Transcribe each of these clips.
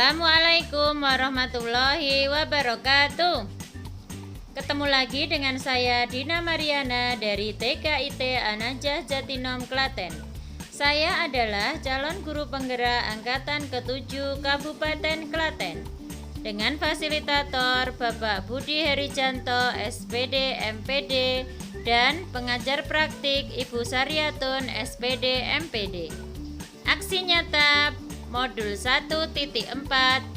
Assalamualaikum warahmatullahi wabarakatuh. Ketemu lagi dengan saya Dina Mariana dari TKIT An-Najah Jatinom Klaten. Saya adalah calon guru penggerak angkatan ke-7 Kabupaten Klaten dengan fasilitator Bapak Budi Herijanto SPD MPD dan pengajar praktik Ibu Saryatun SPD MPD. Aksi nyata Modul 1.4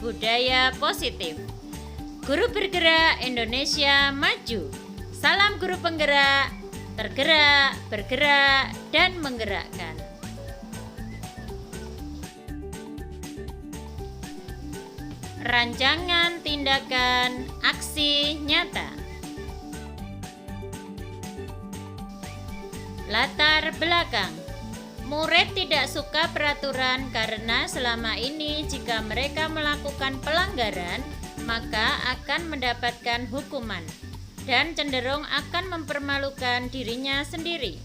Budaya Positif. Guru bergerak Indonesia maju. Salam guru penggerak, tergerak, bergerak, dan menggerakkan. Rancangan tindakan aksi nyata. Latar belakang. Murid tidak suka peraturan karena selama ini jika mereka melakukan pelanggaran, maka akan mendapatkan hukuman dan cenderung akan mempermalukan dirinya sendiri.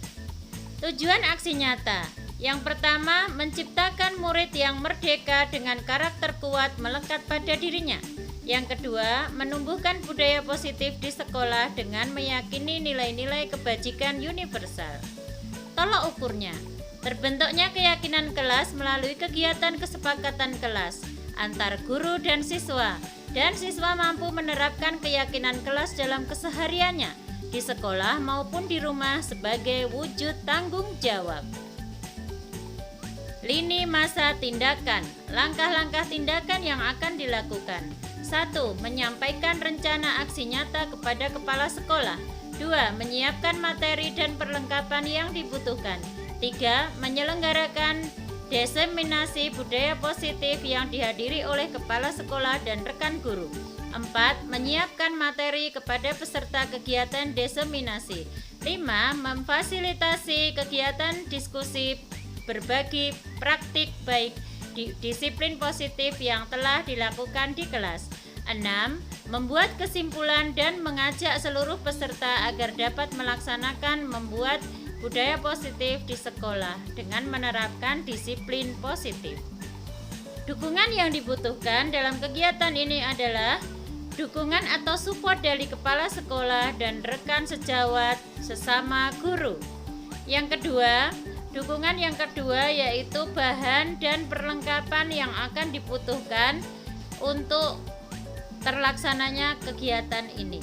Tujuan aksi nyata. Yang pertama, menciptakan murid yang merdeka dengan karakter kuat melekat pada dirinya. Yang kedua, menumbuhkan budaya positif di sekolah dengan meyakini nilai-nilai kebajikan universal. Tolak ukurnya. Terbentuknya keyakinan kelas melalui kegiatan kesepakatan kelas antar guru dan siswa mampu menerapkan keyakinan kelas dalam kesehariannya di sekolah maupun di rumah sebagai wujud tanggung jawab. Lini masa tindakan. Langkah-langkah tindakan yang akan dilakukan. 1. Menyampaikan rencana aksi nyata kepada kepala sekolah. 2. Menyiapkan materi dan perlengkapan yang dibutuhkan. 3. Menyelenggarakan diseminasi budaya positif yang dihadiri oleh kepala sekolah dan rekan guru. 4. Menyiapkan materi kepada peserta kegiatan diseminasi. 5. Memfasilitasi kegiatan diskusi berbagi praktik baik disiplin positif yang telah dilakukan di kelas. 6. Membuat kesimpulan dan mengajak seluruh peserta agar dapat melaksanakan membuat budaya positif di sekolah dengan menerapkan disiplin positif. Dukungan yang dibutuhkan dalam kegiatan ini adalah dukungan atau support dari kepala sekolah dan rekan sejawat sesama guru. Dukungan yang kedua yaitu bahan dan perlengkapan yang akan dibutuhkan untuk terlaksananya kegiatan ini.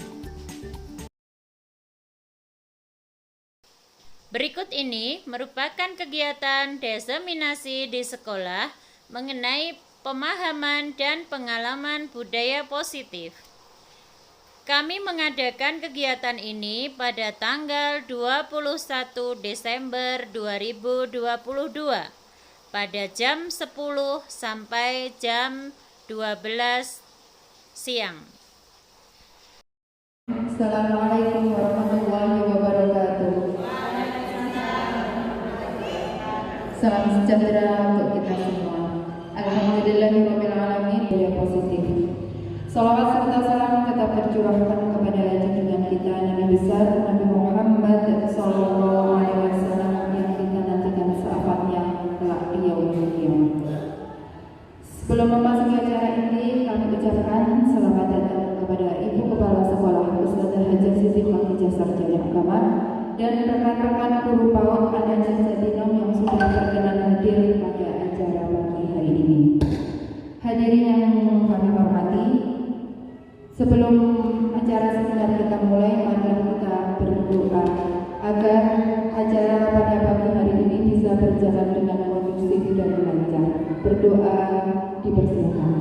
Berikut ini merupakan kegiatan diseminasi di sekolah mengenai pemahaman dan pengalaman budaya positif. Kami mengadakan kegiatan ini pada tanggal 21 Desember 2022 pada jam 10 sampai jam 12 siang. Assalamualaikum warahmatullahi wabarakatuh. Salam sejahtera untuk kita semua. Alhamdulillahirabbil alamin. Budaya positif. Salawat serta salam tetap tercurahkan kepada junjungan kita Nabi besar Nabi Muhammad sallallahu alaihi wasallam yang kita nantikan syafaatnya kelak di yaumul qiyamah. Sebelum memasuki acara ini, kami ucapkan selamat datang kepada Ibu Kepala Sekolah Ustazah Hajar Siti Khadijah Sarjana Agama dan rekan-rekan guru PAUD An-Najah Jatinom yang sudah berkenan hadir pada acara pagi hari ini. Hadirin yang kami hormati, sebelum acara seminar kita mulai, mari kita berdoa agar acara pada pagi hari ini bisa berjalan dengan kondusif dan lancar. Berdoa dipersilakan.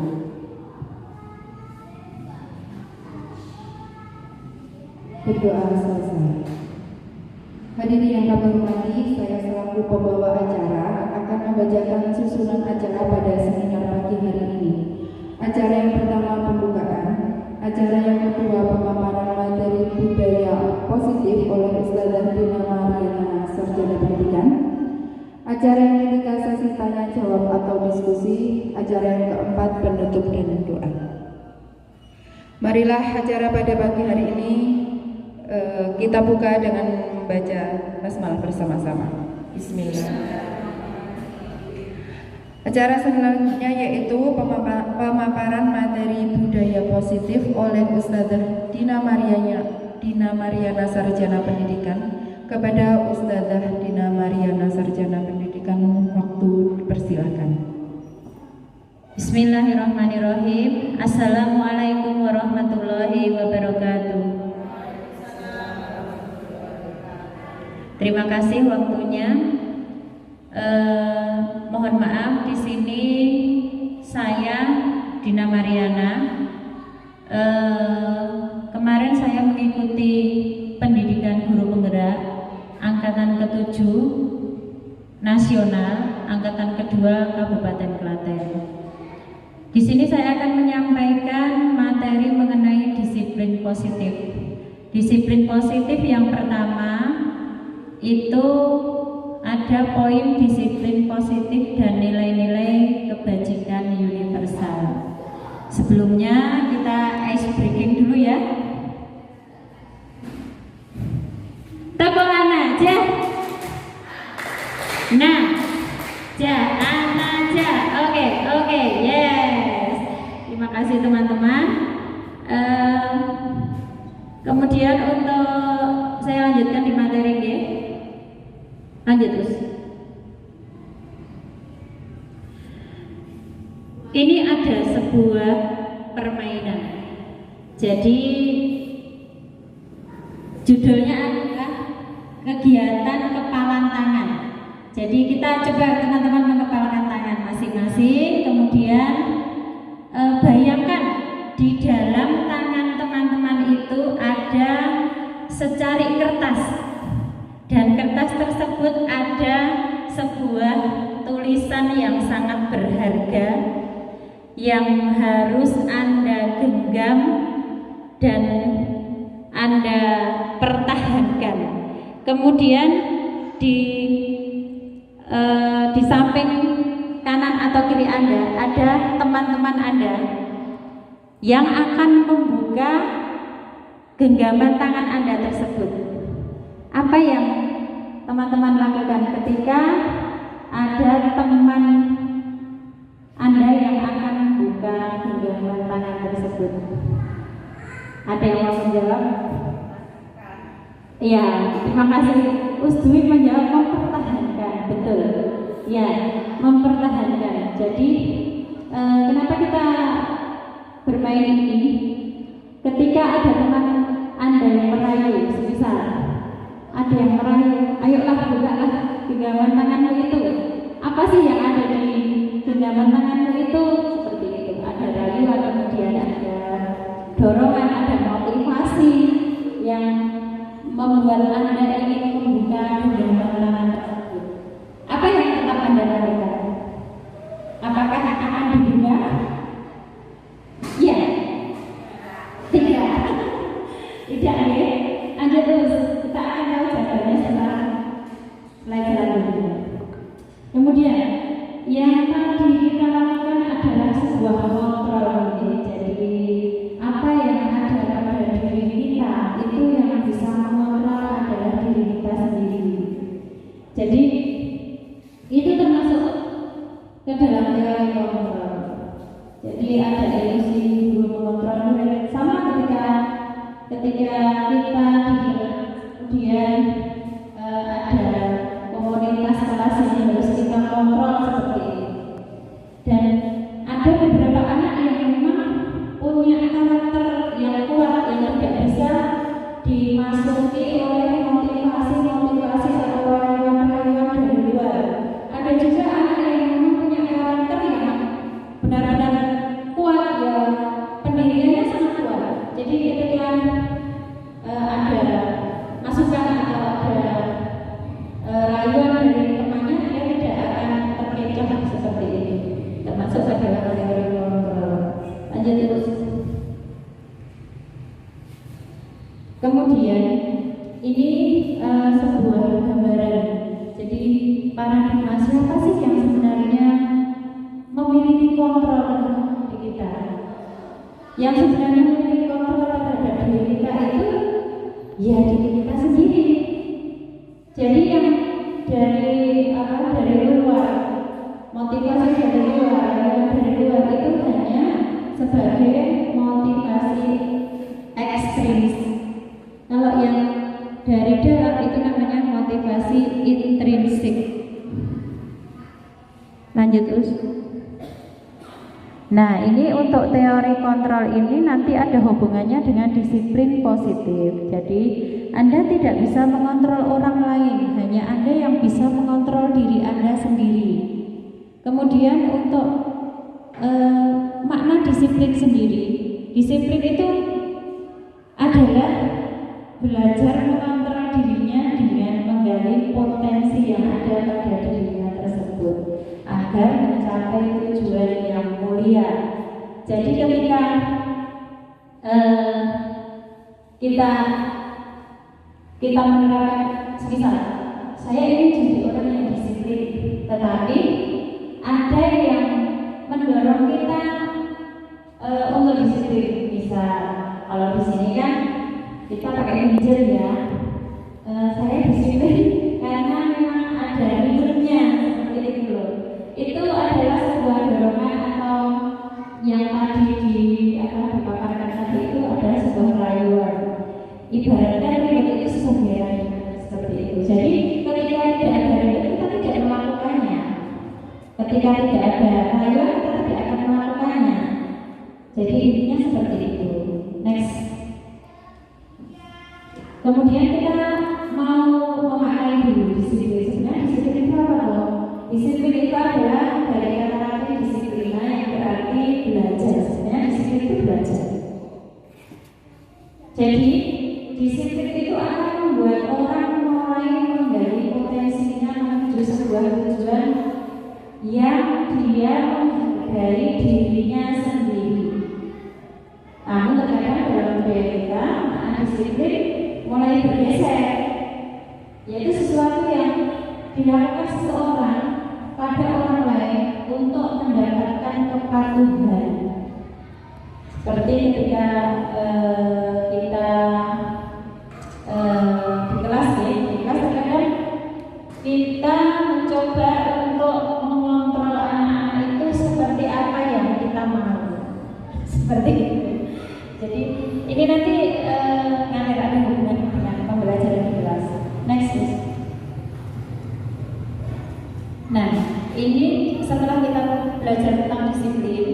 Berdoa selesai. Hadirin yang kami hormati, saya selaku pembawa acara akan membacakan susunan acara pada seminar pagi hari ini. Acara yang pertama pembukaan, acara yang kedua pemaparan materi budaya positif oleh Ustazah Dina Mariana Sarjana Pendidikan. Acara yang ketiga sesi tanya jawab atau diskusi. Acara yang keempat penutup dan doa. Marilah acara pada pagi hari ini kita buka dengan membaca basmalah bersama-sama. Bismillah. Acara selanjutnya yaitu pemaparan materi budaya positif oleh Ustadzah Dina Mariana Sarjana Pendidikan. Kepada Ustadzah Dina Mariana Sarjana Pendidikan, waktu dipersilakan. Bismillahirrahmanirrahim. Assalamualaikum warahmatullahi wabarakatuh. Terima kasih waktunya. Mohon maaf, di sini saya Dina Mariana. Kemarin saya mengikuti pendidikan guru penggerak angkatan ke-7 nasional, angkatan kedua Kabupaten Klaten. Di sini saya akan menyampaikan materi mengenai disiplin positif. Disiplin positif yang pertama itu ada poin disiplin positif dan nilai-nilai kebajikan universal. Sebelumnya kita ice breaking dulu ya. Tepukan aja. Nah, jangan aja. Oke, yes. Terima kasih teman-teman. Kemudian untuk saya lanjutkan di materi G. Lanjut terus. Ini ada sebuah permainan. Jadi judulnya adalah kegiatan kepalan tangan. Jadi kita coba teman-teman mengepalkan tangan masing-masing. Kemudian bayangkan di dalam tangan teman-teman itu ada secari kertas. Dan kertas tersebut ada sebuah tulisan yang sangat berharga yang harus Anda genggam dan Anda pertahankan. Kemudian di samping kanan atau kiri Anda ada teman-teman Anda yang akan membuka genggaman tangan Anda tersebut. Apa yang teman-teman lakukan ketika ada teman Anda yang akan membuka genggaman tangan tersebut? Ada yang mau menjawab? Iya, terima kasih. Usdwi menjawab mempertahankan, betul. Ya, mempertahankan. Jadi kenapa kita bermain ini? Ketika ada teman Anda yang merayu, semisal ada yang merayu, ayolah bukalah genggaman tanganmu itu. Apa sih yang ada di genggaman tanganmu itu? Seperti itu. Ada rayuan, kemudian ada dorongan, ada motivasi yang membuat Anda ingin membuka genggaman tangan tersebut. Apa yang tetap Anda lakukan? Apakah akan dibuka? Ya, tidak. Tidak ya. Lanjut terus. Kita akan tahu jawabannya setelah slide selanjutnya. Kemudian yang tadi kita lakukan adalah sebuah kontrol. Jadi apa yang ada pada diri kita itu yang bisa mengontrol adalah diri kita sendiri. Jadi itu termasuk ke dalam teori kontrol. Jadi ada ilusi guru mengontrol, sama ketika kita kemudian ada komunitas kelas yang harus kita kontrol seperti ini. Dan ada beberapa anak yang memang punya karakter yang kuat yang tidak bisa dimasuki oleh motivasi atau rayuan dari luar. Ada juga anak yang memang punya karakter yang benar-benar kuat, ya pendiriannya sangat kuat. Jadi ketika ada masukan atau ada rayuan dari temannya, dia tidak akan terkecoh seperti ini. Termasuk adalah teori kontrol. Lanjut terus. Kemudian ini sebuah gambaran. Jadi paradigma siapa sih yang sebenarnya memiliki kontrol di kita? Yang sebenarnya memiliki kontrol terhadap diri kita itu ya diri kita sendiri. Jadi yang dari luar, motivasi dari Lanjut Us. Nah, ini untuk teori kontrol ini nanti ada hubungannya dengan disiplin positif. Jadi, Anda tidak bisa mengontrol orang lain, hanya Anda yang bisa mengontrol diri Anda sendiri. Kemudian untuk makna disiplin sendiri. Disiplin itu adalah belajar mengontrol dirinya dengan menggali potensi yang ada pada dirinya tersebut agar mencapai tujuan yang mulia. Jadi ketika kita menerapkan, misal saya ingin jadi orang yang disiplin, tetapi ada yang mendorong kita untuk disiplin. Misal kalau di sini kan kita pakai hijau ya, saya disiplin karena memang ada ribetnya seperti itu loh. Itu adalah sebuah dorongan atau yang tadi dipaparkan tadi itu adalah sebuah rayuan. Ibaratkan ribet itu sebuah seperti itu. Jadi ketika tidak ada ribet kita tidak melakukannya. Ketika tidak ada rayuan kita tidak akan melakukannya. Jadi intinya seperti itu. Next. Kemudian kita mau memaknai dulu disiplin. Sebenarnya disiplin itu apa loh? Disiplin itu adalah dari kata-kata disiplina yang berarti belajar. Sebenarnya disiplin itu belajar. Jadi disiplin itu akan membuat orang mulai menggali potensinya menuju sebuah tujuan yang dia menghargai dirinya sendiri. Namun terkadang dalam budaya kita, disiplin mulai bergeser, yaitu sesuatu yang dilakukan seseorang pada orang lain untuk mendapatkan kepatuhan. Seperti ketika kita di kelas terkadang kita mencoba untuk mengontrol anak-anak itu seperti apa yang kita mau, seperti itu. Jadi ini nanti ngalir ada hubungan dengan pembelajaran di kelas. Next please. Nah, ini setelah kita belajar tentang disiplin,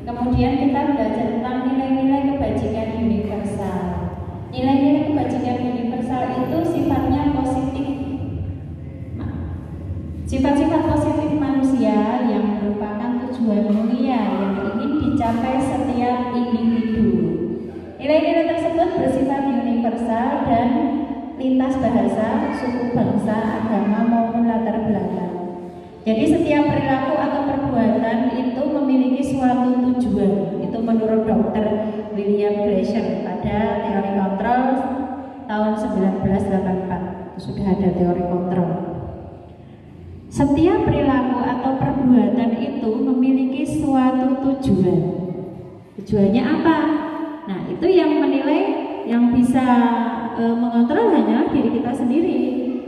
kemudian kita belajar tentang nilai-nilai kebajikan universal. Nilai-nilai kebajikan universal itu sifatnya positif. Sifat-sifat positif manusia yang merupakan tujuan mulia yang ingin dicapai setiap individu. Nilai-nilai tersebut bersifat universal dan lintas bahasa, suku, bangsa, agama maupun latar belakang. Jadi setiap perilaku atau perbuatan itu memiliki suatu tujuan. Itu menurut Dr. William Glasser pada teori kontrol tahun 1984. Sudah ada teori kontrol. Setiap perilaku atau perbuatan itu memiliki suatu tujuan. Tujuannya apa? Nah, itu yang menilai, yang bisa mengontrol hanya diri kita sendiri.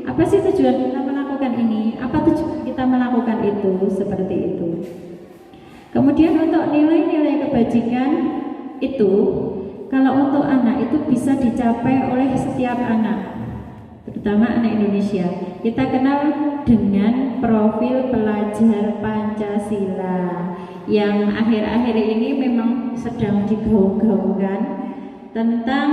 Apa sih tujuan kita melakukan ini? Apa tujuan kita melakukan itu? Seperti itu. Kemudian untuk nilai-nilai kebajikan itu, kalau untuk anak itu bisa dicapai oleh setiap anak, terutama anak Indonesia. Kita kenal dengan profil pelajar Pancasila yang akhir-akhir ini memang sedang digaung-gaungkan tentang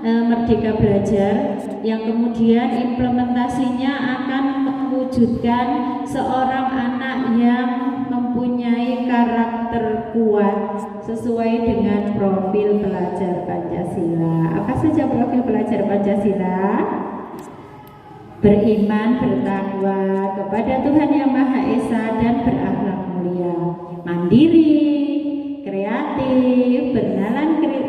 Merdeka Belajar, yang kemudian implementasinya akan mewujudkan seorang anak yang mempunyai karakter kuat sesuai dengan profil pelajar Pancasila. Apa saja profil pelajar Pancasila? Beriman, bertakwa kepada Tuhan Yang Maha Esa dan berakhlak mulia, mandiri, kreatif,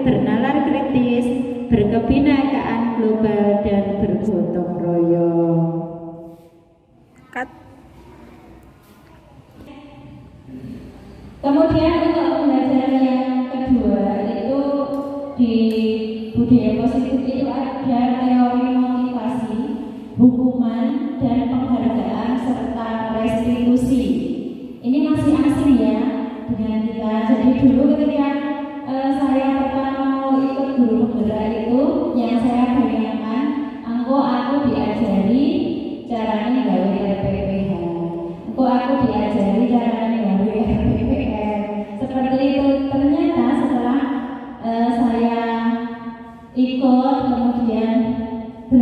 bernalar kritis, berkebinekaan global dan bergotong royong. Kemudian untuk pembelajaran yang kedua itu di budaya positif itu ada teori motivasi, hukuman, dan penghargaan serta restitusi. Ini masih asing ya dengan kita. Jadi dulu ketika saya pertama mau ikut guru penggerak itu, yang saya bayangkan, aku diajari caranya gawe RPPH, aku diajari caranya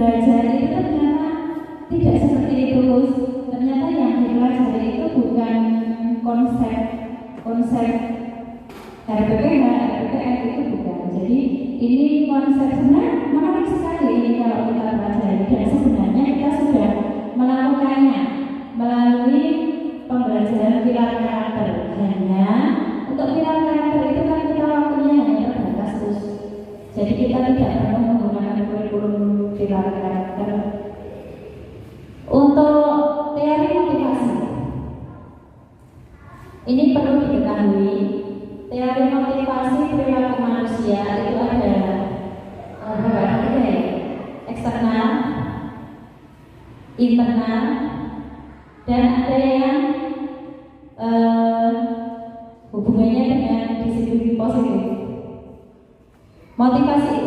belajar itu ternyata tidak seperti itu. Ternyata yang dipelajari itu bukan konsep RPPH, RPPN itu bukan. Jadi ini konsep sebenarnya menarik sekali ini kalau kita pelajari, dan sebenarnya kita sudah melakukannya melalui pembelajaran pilar karakter. Hanya untuk pilar karakter itu kan kita waktunya hanya terbatas terus. Jadi kita tidak perlu menggunakan kurikulum pilar karakter. Untuk teori motivasi, ini perlu diketahui. Teori motivasi perilaku manusia itu ada eksternal, internal, dan ada yang hubungannya dengan disiplin positif. Motivasi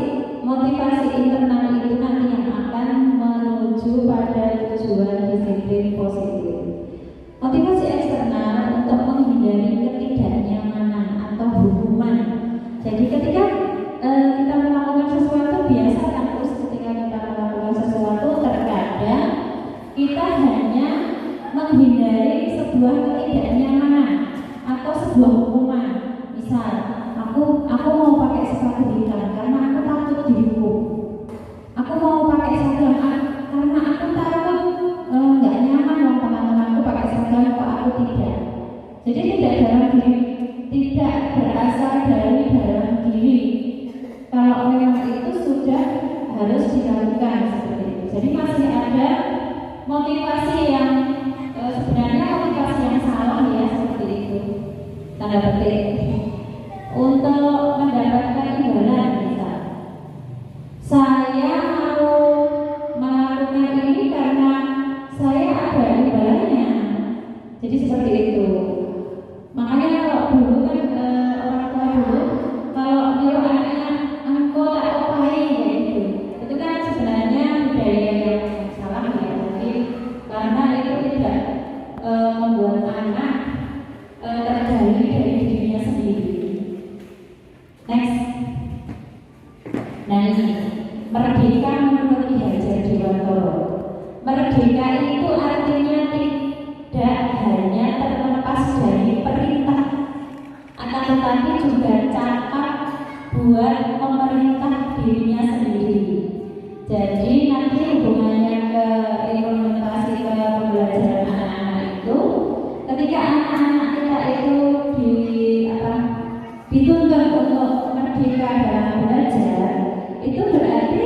internal itu nanti yang akan menuju pada tujuan disiplin positif. Motivasi eksternal untuk menghindari ketidaknyamanan atau hukuman. Jadi ketika kita melakukan sesuatu, biasa kan terus ketika kita melakukan sesuatu terkadang kita hanya menghindari sebuah ketidaknyamanan atau sebuah hukuman. Misal, aku mau pakai sepatu hitam karena aku takut dihukum. Aku mau pakai seragam karena aku takut nggak nyaman loh teman-temanku pakai seragam kok aku tidak. Jadi tidak berasal dari dalam diri. Kalau memang itu sudah harus dilakukan seperti itu. Jadi masih ada motivasi yang sebenarnya motivasi yang salah ya seperti itu. Tanda petik. Untuk mendapatkan imbalan misal, saya mau melakukan ini karena saya ada imbalannya. Jadi seperti itu. Makanya kalau dulu kan orang tua dulu kalau nyuruh anaknya engkau tak opahi kayak gitu, itu kan sebenarnya budaya yang salah ya, mungkin karena itu tidak membuat anak tergali dari dirinya sendiri. Next. Nah ini merdeka menurut Ki Hajar Dewantara. Merdeka itu artinya tidak hanya terlepas dari perintah, akan tetapi juga cakap buat pemerintah dirinya sendiri. Jadi nanti hubungannya ke implementasi ke pembelajaran anak-anak itu, ketika anak-anak kita itu dituntut untuk merdeka dalam belajar, itu berarti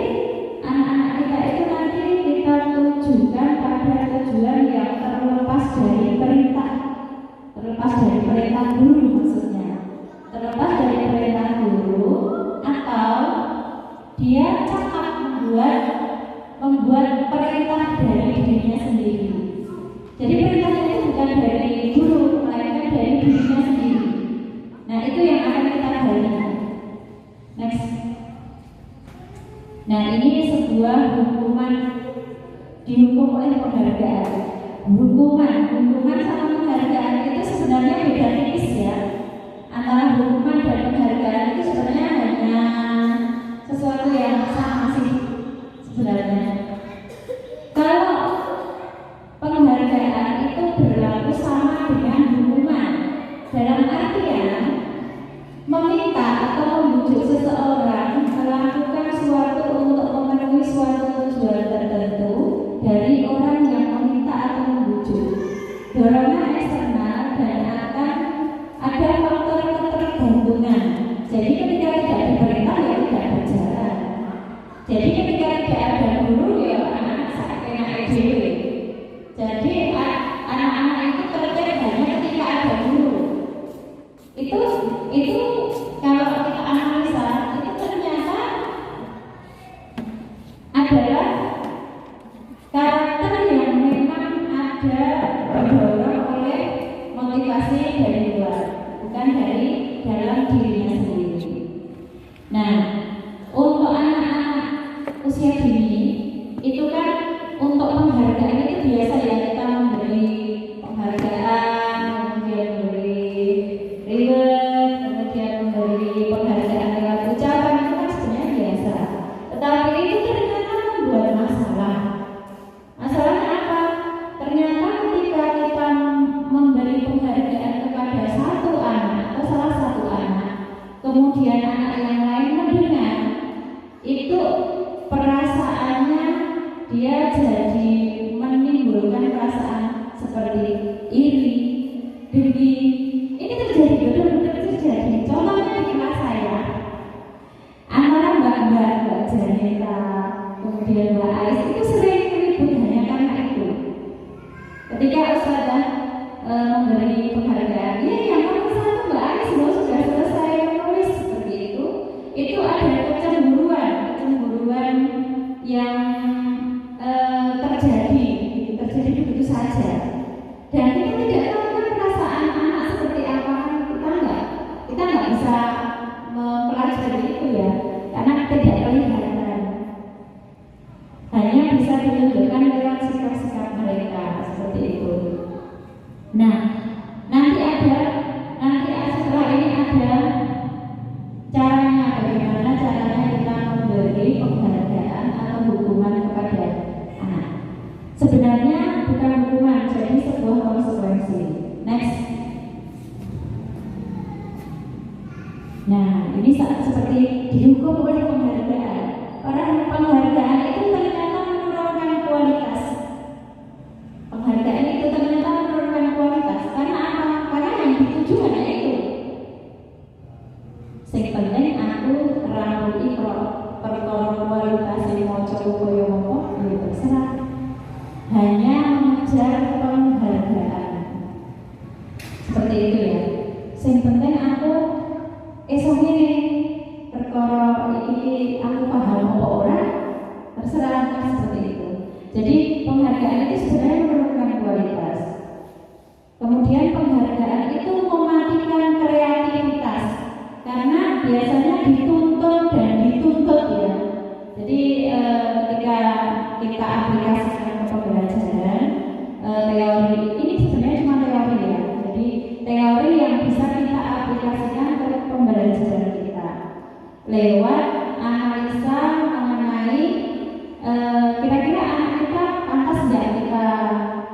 anak-anak kita itu nanti kita tujukan pada tujuan yang terlepas dari perintah guru, maksudnya terlepas dari perintah guru, atau dia cakap membuat perintah dari dirinya sendiri. Jadi perintahnya itu bukan dari guru, melainkan dari dirinya sendiri. Nah itu yang akan kita gali. Next. Nah ini sebuah hukuman, dihukum oleh penghargaan. Hukuman sama penghargaan itu sebenarnya beda tipis ya. Antara hukuman dan penghargaan itu sebenarnya hanya sesuatu yang sama sih sebenarnya. Kalau penghargaan itu berlaku sama dengan hukuman, dalam artian meminta atau membujuk seseorang melakukan suatu untuk memenuhi suatu tujuan tertentu dari orang yang meminta atau membujuk. Dorongan eksternal dan akan ada faktor ketergantungan. Jadi ketika tidak diperintah ya tidak berjalan. Jadi ketika tidak ada guru ya anak-anak sakitnya EDW. Jadi anak-anak itu terjadi hanya ketika ada guru. Itu kalau kita analisa itu ternyata adalah karakter yang memang ada terdorong oleh motivasi dari luar, bukan dari dalam dirinya sendiri. Nah, untuk anak-anak usia dini itu kan untuk penghargaan kemudian anak yang lain mendengar, itu perasaannya dia jadi menimbulkan perasaan seperti iri, dengki. Ini terjadi, betul-betul terjadi. Contohnya di kelas saya, antara Mbak Janeta, kemudian Mbak Ais itu sering ribut hanya karena itu. Ketika Ustazah memberi penghargaan, ya yang nomor satu Mbak Ais sudah selesai menulis seperti itu ada kecemburuan yang terjadi begitu saja. Dan kita tidak tahu kan perasaan anak seperti apa, kita nggak bisa mempelajari itu ya, karena tidak kelihatan. Hanya bisa ditunjukkan lewat sikap-sikap mereka seperti itu. Nah, nanti setelah ini ada caranya, bagaimana caranya kita memberi penghargaan atau hukuman kepada anak. Sebenarnya bukan hukuman, jadi sebuah konsekuensi. Next. Nah, ini seperti dihukum oleh penghargaan. Orang penghargaan itu ternyata menurunkan kualitas. Penghargaan itu ternyata menurunkan kualitas. Karena apa? Karena yang dituju hanya itu. Sing penting aku rangkul ikro perkara kualitas mau coba koyo ngopo ya terserah. Hanya mengejar penghargaan. Seperti itu ya. Sing penting aku esok ini perkara iki aku paham apa ora, terserah seperti itu. Jadi penghargaan itu sebenarnya menurunkan kualitas. Kemudian penghargaan itu mematikan kreativitas karena biasanya dituntut ya. Jadi ketika kita aplikasikan ke pembelajaran teori ini sebenarnya cuma teori ya. Jadi teori yang bisa kita aplikasikan ke pembelajaran kita lewat analisa mengenai kira-kira anak kita pantas nggak kita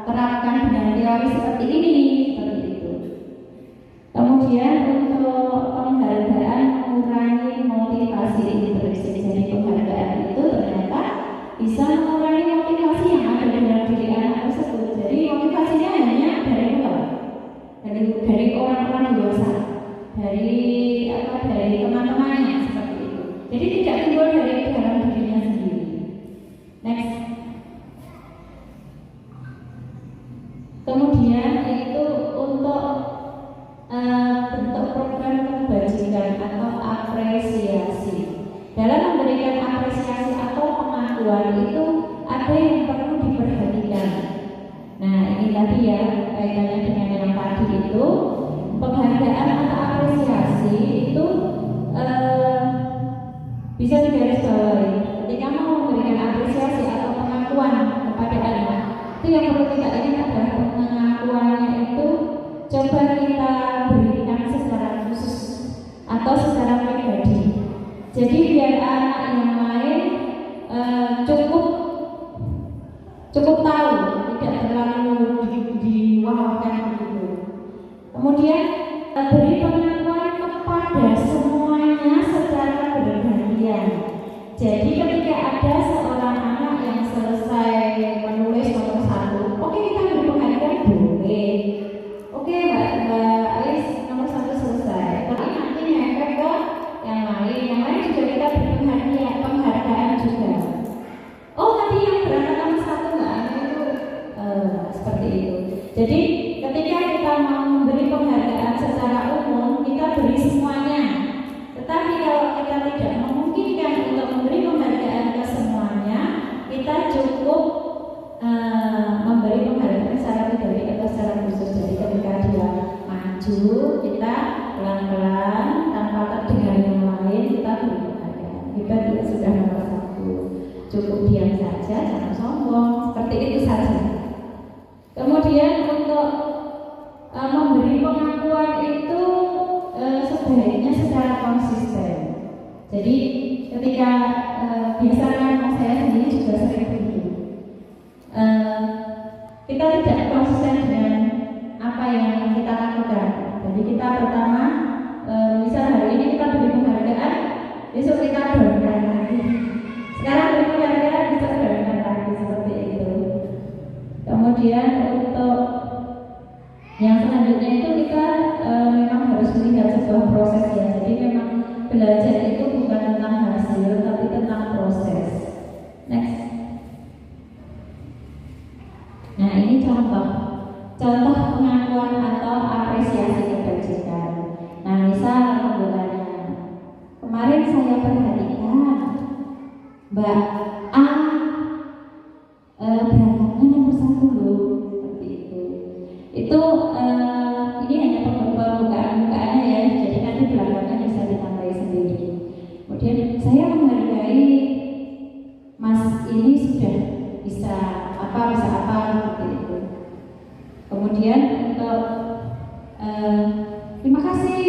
terapkan dengan teori seperti ini, seperti itu. Kemudian untuk penghargaan mengurangi motivasi intrinsik. Jadi penghargaan itu ternyata bisa mengurangi motivasi yang ada dalam diri anak tersebut. Jadi motivasinya hanya dari luar, dari orang-orang dewasa, dari teman-temannya seperti itu. Jadi tidak timbul dari dalam dirinya sendiri. Next. Kemudian itu untuk bentuk program kebajikan atau apresiasi. Dalam memberikan apresiasi atau pengakuan itu ada yang perlu diperhatikan. Nah, ini tadi ya kaitannya dengan yang tadi itu penghargaan atau apresiasi itu bisa digarisbawahi. Ketika mau memberikan apresiasi atau pengakuan kepada anak, itu yang perlu kita ingat adalah pengakuannya itu coba kita berikan secara khusus atau secara pribadi. Jadi biar anak yang lain cukup tahu, tidak terlalu diwawakan begitu. Kemudian beri pengakuan kepada semuanya secara bergantian. Jadi ketika ada seorang anak yang selesai menulis nomor 1, oke kita beri penghargaan boleh. Oke Mbak Ais nomor 1 selesai. Tapi nanti ngefek ke yang lain juga kita beri penghargaan juga. Oh tadi yang berangkat nomor 1 Mbak itu seperti itu. Jadi ketika kita mau memberi penghargaan secara umum, kita beri semuanya. Tetapi kalau kita tidak memungkinkan untuk memberi penghargaan ke semuanya, kita cukup memberi penghargaan secara pribadi atau secara khusus. Jadi ketika dia maju, kita pelan-pelan tanpa terdengar yang lain, kita beri penghargaan. Kita tidak sudah nomor 1, cukup diam saja, jangan sombong. Seperti itu saja. Kemudian untuk memberi pengakuan itu sebaiknya secara konsisten. Jadi ketika biasanya saya sendiri juga sering begitu. Kita tidak konsisten dengan apa yang kita lakukan. Jadi kita pertama, misal hari ini kita beri penghargaan belajar itu bukan tentang hasil tapi tentang proses. Next. Nah, ini contoh pengakuan atau apresiasi kebajikan. Nah, misal penggunaannya, kemarin saya perhatikan Mbak A berangkatnya nomor 1 loh, seperti itu. Itu ini hanya pembukaannya ya, jadi nanti belakangnya bisa ditambahi sendiri. Kemudian saya menghargai Mas ini sudah bisa apa seperti itu. Kemudian untuk terima kasih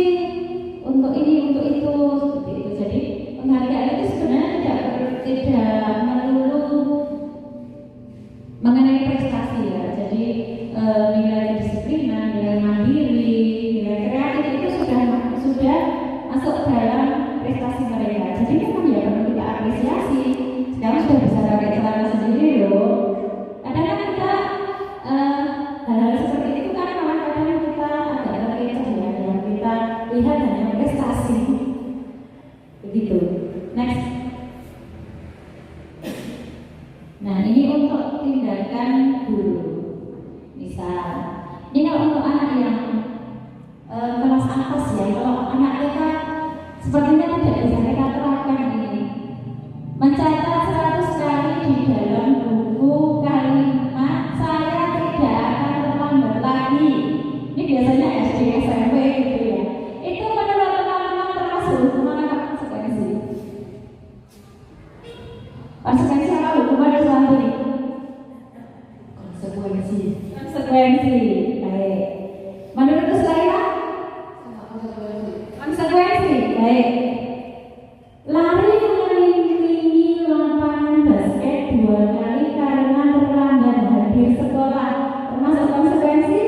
untuk ini untuk itu seperti itu. Jadi penghargaan itu sebenarnya tidak melulu mengenai prestasi ya. Jadi nilai kedisiplinan, nilai mandiri, nilai kreatif itu sudah masuk dalam prestasi mereka. Jadi memang ya perlu kita apresiasi. Sekarang sudah bisa pakai celana sendiri loh. Kadang-kadang kita hal-hal seperti itu kan malah kadang kita agak terkecoh ya, yang kita lihat hanya prestasi. Begitu. Next. Nah, ini untuk tindakan guru. Misal, ini kalau untuk anak yang kelas atas ya, kalau anak kita sepertinya tidak bisa kita terapkan ini. Mencatat 100 kali di dalam buku kalimat saya tidak akan terlambat lagi. Ini biasanya SD, SMP gitu ya. Itu menurut teman-teman termasuk hukuman apa konsekuensi? Konsekuensi apa hukuman dan santri? Konsekuensi. Baik. Menurut saya konsekuensi. Baik. Lari mengelilingi lapangan basket 2 kali karena terlambat hadir sekolah termasuk konsekuensi?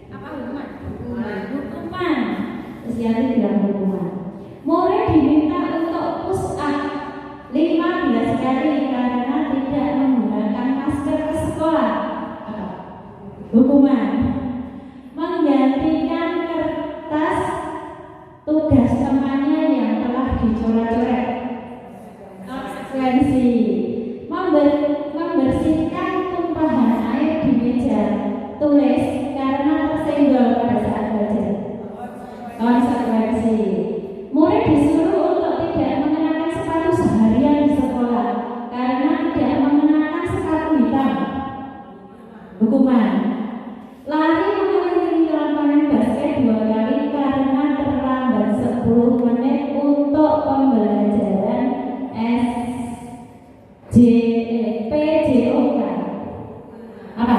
Apa hukuman? Hukuman. Terus yang bilang hukuman. Murid diminta untuk push up 15 kali karena tidak menggunakan masker ke sekolah. Apa? Hukuman. Menggantikan kertas tugas temannya yang telah dicoret-coret. Konsekuensi. Membersihkan tumpahan air di meja tulis karena tersenggol pada saat belajar. Konsekuensi. Murid disuruh untuk tidak mengenakan sepatu seharian di sekolah karena tidak mengenakan sepatu hitam. Hukuman. Lari mengelilingi lapangan basket 2 kali karena terlambat 10 menit untuk pembelajaran PJOK. Apa?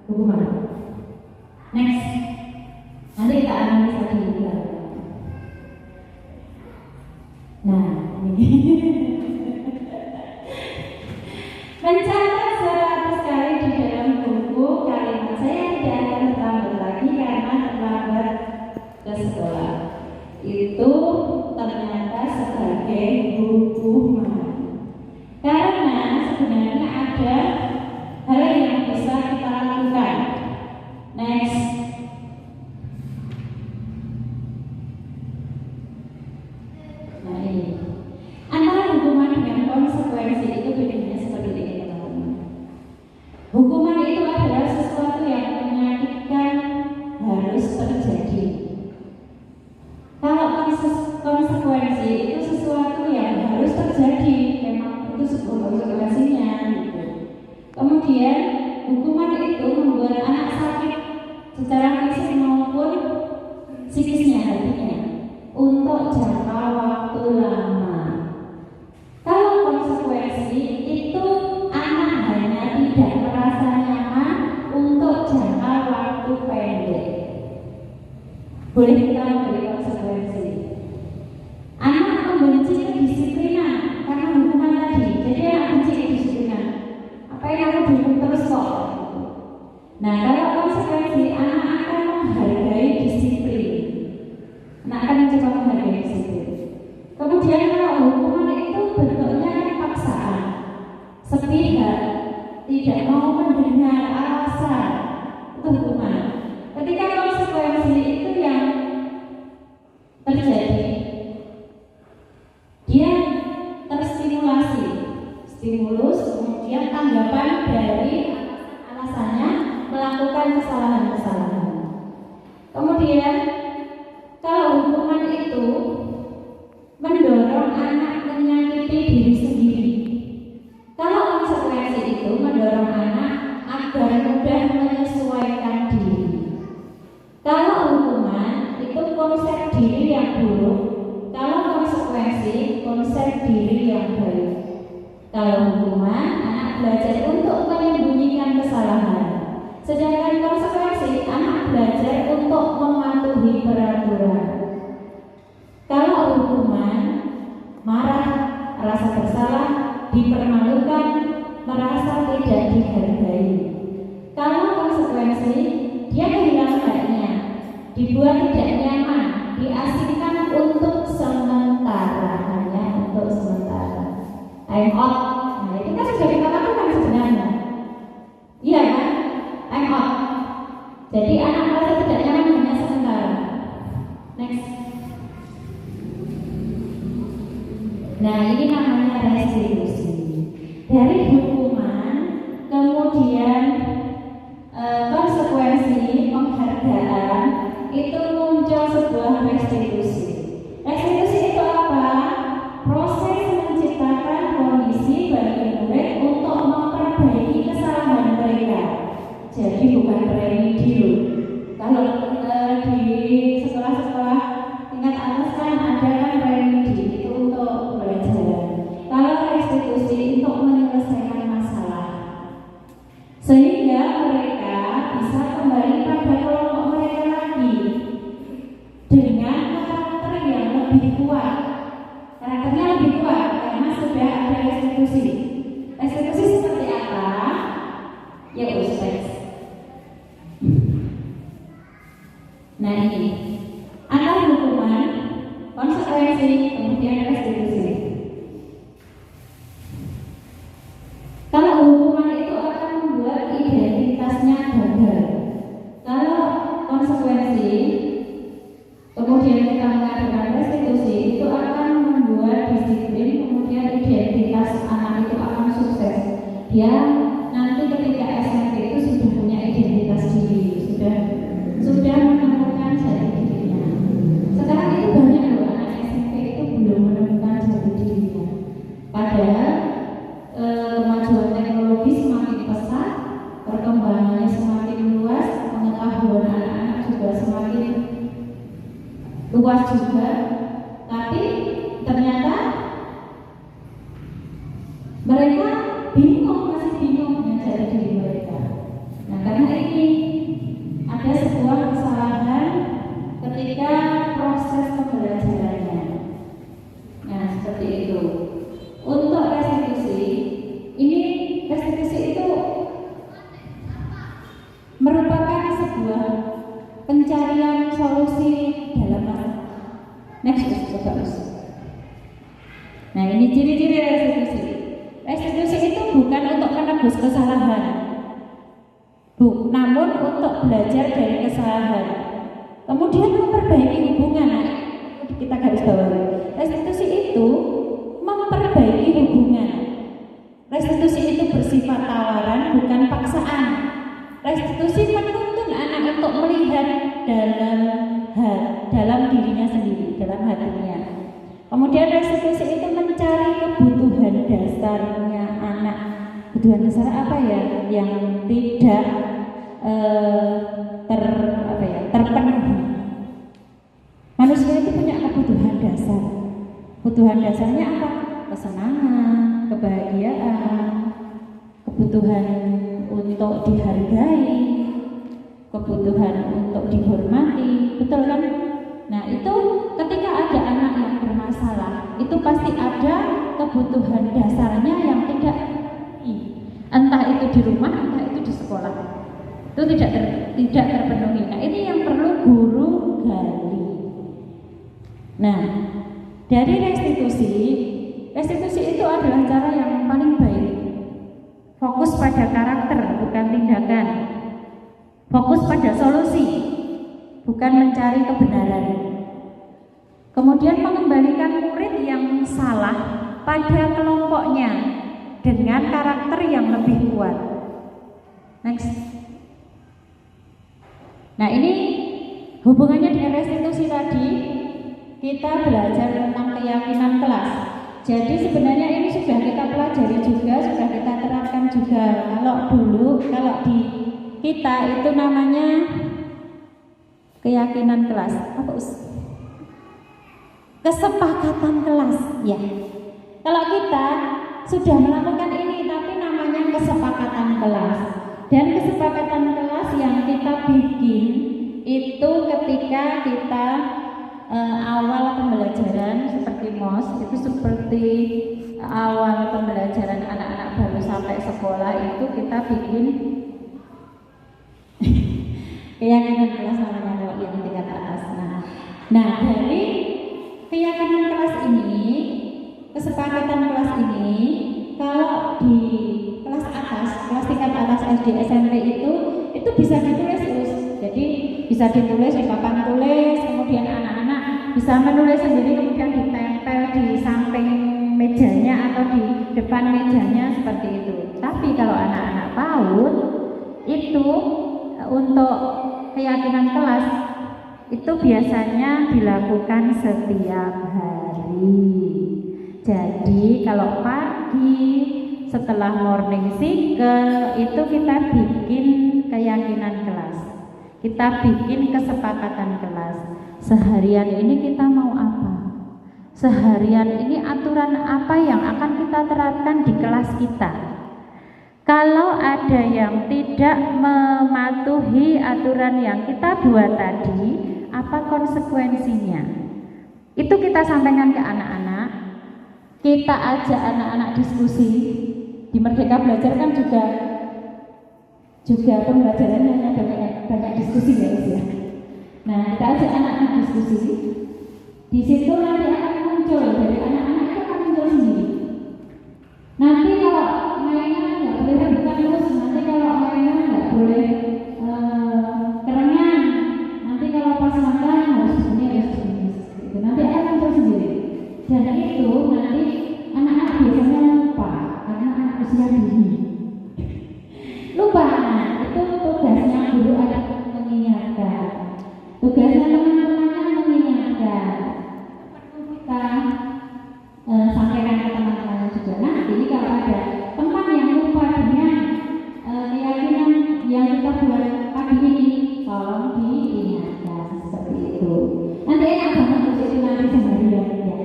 Hukuman. Next. Nanti kita analisa dulu. Nah, ini mencatat 100 kali di dalam buku kalimat saya tidak akan terlambat lagi karena terlambat ke sekolah. Itu ternyata sebagai hukuman. Karena sebenarnya ada hal yang bisa kita lakukan. Next. Nah, ini antara hukuman dengan konsekuensi itu bedanya seperti ini, teman-teman. Hukuman itu adalah sesuatu yang menyakitkan harus terjadi. Kalau konsekuensi itu sesuatu yang harus terjadi, memang itu sebuah konsekuensinya gitu. Kemudian hukuman itu membuat anak sakit secara fisik maupun psikisnya hatinya untuk jangka waktu lama. Kalau konsekuensi itu anak hanya tidak merasa nyaman untuk jangka waktu pendek. Boleh kita memberi konsekuensi. Anak membenci kedisiplinan karena hukuman tadi. Jadi anak benci kedisiplinan. Apa yang aku dihukum terus kok? Nah, kalau konsekuensi anak akan menghargai disiplin. Anak akan mencoba menghargai disiplin. Kemudian kalau hukuman itu bentuknya paksaan, sepihak, tidak mau mendengar alasan, itu hukuman. Ketika konsekuensi itu yang kemudian tanggapan dari alasannya melakukan kesalahan-kesalahan. Kemudian kalau hukuman itu mendorong anak menyakiti diri sendiri, kalau konsekuensi itu mendorong anak agar mudah menyesuaikan diri. Kalau hukuman itu konsep diri yang buruk, kalau konsekuensi konsep diri yang baik. Kalau hukuman anak belajar untuk menyembunyikan kesalahan, sedangkan konsekuensi anak belajar untuk mematuhi peraturan. Kalau hukuman marah, rasa bersalah, dipermalukan, merasa tidak dihargai. Kalau konsekuensi dia kehilangan haknya, dibuat tidak nyaman, diasingkan untuk sementara, hanya untuk sementara. I'm out. Nah, itu kan sudah kita lakukan sebenarnya. Iya kan? I'm out. Jadi anak merasa tidak nyaman hanya sementara. Next. Nah, ini namanya restitusi. Dari hukuman, kemudian konsekuensi, penghargaan, itu muncul sebuah restitusi. Restitusi itu apa? Proses menciptakan kondisi bagi murid untuk memperbaiki kesalahan mereka. Jadi bukan remedi loh. Kalau di sekolah-sekolah tingkat atas kan ada kan remedi, itu untuk pelajaran. Kalau restitusi untuk menyelesaikan masalah, sehingga mereka bisa kembali pada kelompok mereka lagi dengan karakter yang lebih kuat. Karakternya lebih kuat karena sudah ada restitusi. Restitusi seperti apa? Ya Ustaz. Nah ini antara hukuman, konsekuensi, kemudian restitusi. Kalau hukuman itu akan membuat identitasnya gagal. Kalau konsekuensi, kemudian kita mengadakan restitusi, itu akan membuat disiplin, kemudian identitas anak itu akan sukses. Dia nanti ketika SMP itu sudah punya identitas diri, sudah menemukan jati dirinya. Sekarang itu banyak loh anak SMP itu belum menemukan jati dirinya. Padahal kemajuan teknologi semakin pesat, perkembangannya semakin luas, pengetahuan anak-anak juga semakin luas juga. Tapi ternyata mereka masih bingung dengan jati diri mereka. Nah, karena ini ada sebuah kesalahan ketika proses pembelajarannya. Nah, seperti itu. Untuk restitusi, ini restitusi itu merupakan sebuah pencarian solusi dalam masalah. Next, coba. Nah, ini ciri-ciri restitusi. Restitusi itu bukan untuk menebus kesalahan, namun untuk belajar dari kesalahan. Kemudian memperbaiki hubungan. Nah, kita garis bawahi. Restitusi itu memperbaiki hubungan. Restitusi itu bersifat tawaran, bukan paksaan. Restitusi menuntun anak untuk melihat dalam dirinya sendiri, dalam hatinya. Kemudian restitusi itu mencari kebutuhan dasarnya anak. Kebutuhan dasar apa ya? Yang tidak terpenuhi. Manusia itu punya kebutuhan dasar. Kebutuhan dasarnya apa? Kesenangan, kebahagiaan, kebutuhan untuk dihargai, kebutuhan untuk dihormati, betul kan? Nah, itu ketika ada anak yang bermasalah, itu pasti ada kebutuhan dasarnya yang tidak entah itu di rumah, entah itu di sekolah. Itu tidak terpenuhi. Nah, ini yang perlu guru gali. Nah, dari restitusi itu adalah cara yang paling baik. Fokus pada karakter, bukan tindakan. Fokus pada solusi, bukan mencari kebenaran. Kemudian mengembalikan murid yang salah pada kelompoknya. dengan karakter yang lebih kuat. Next. Nah, ini hubungannya dengan restitusi tadi. Kita belajar tentang keyakinan kelas. Jadi sebenarnya ini sudah kita pelajari juga, sudah kita terapkan juga. Kalau di kita itu namanya keyakinan kelas. Apa kesepakatan kelas, ya. Kalau kita sudah melakukan ini, tapi namanya kesepakatan kelas. Dan kesepakatan kelas yang kita bikin itu ketika kita awal pembelajaran seperti MOS, itu seperti awal pembelajaran anak-anak baru sampai sekolah, itu kita bikin keyakinan kelas namanya kalau yang tingkat atas. Nah, dari keyakinan kelas ini, kesepakatan kelas ini, kalau di kelas atas, kelas tingkat atas SD SMP itu bisa ditulis terus. Jadi bisa ditulis di papan tulis, kemudian anak-anak bisa menulis sendiri, kemudian ditempel di samping mejanya atau di depan mejanya seperti itu. Tapi kalau anak-anak PAUD itu untuk keyakinan kelas itu biasanya dilakukan setiap hari. Jadi kalau pagi setelah morning cycle itu kita bikin keyakinan kelas, kita bikin kesepakatan kelas. Seharian ini kita mau apa? Seharian ini aturan apa yang akan kita terapkan di kelas kita? Kalau ada yang tidak mematuhi aturan yang kita buat tadi, apa konsekuensinya? Itu kita sampaikan ke anak-anak. Kita ajak anak-anak diskusi. Di Merdeka Belajar kan juga pembelajarannya banyak diskusi ya. Nah, kita ajak anak-anak diskusi. Di situ nanti akan muncul dari anak-anak itu akan muncul sendiri. Nanti kalau mainan nggak boleh rebutan terus, nanti kalau mainan nggak boleh kerengan, nanti kalau pas makan harus begini. Itu nanti akan muncul sendiri. Dan itu nanti anak-anak biasanya lupa karena anak usia dini. Lupa, itu tugasnya guru ada mengingatkan. Tugasnya teman-temannya mengingatkan. Kita sampaikan ke teman-teman juga. Nanti kalau ada teman yang lupa dengan keyakinan yang kita buat pagi ini, tolong diingatkan seperti itu. Nanti enak banget untuk itu nanti seharian ya.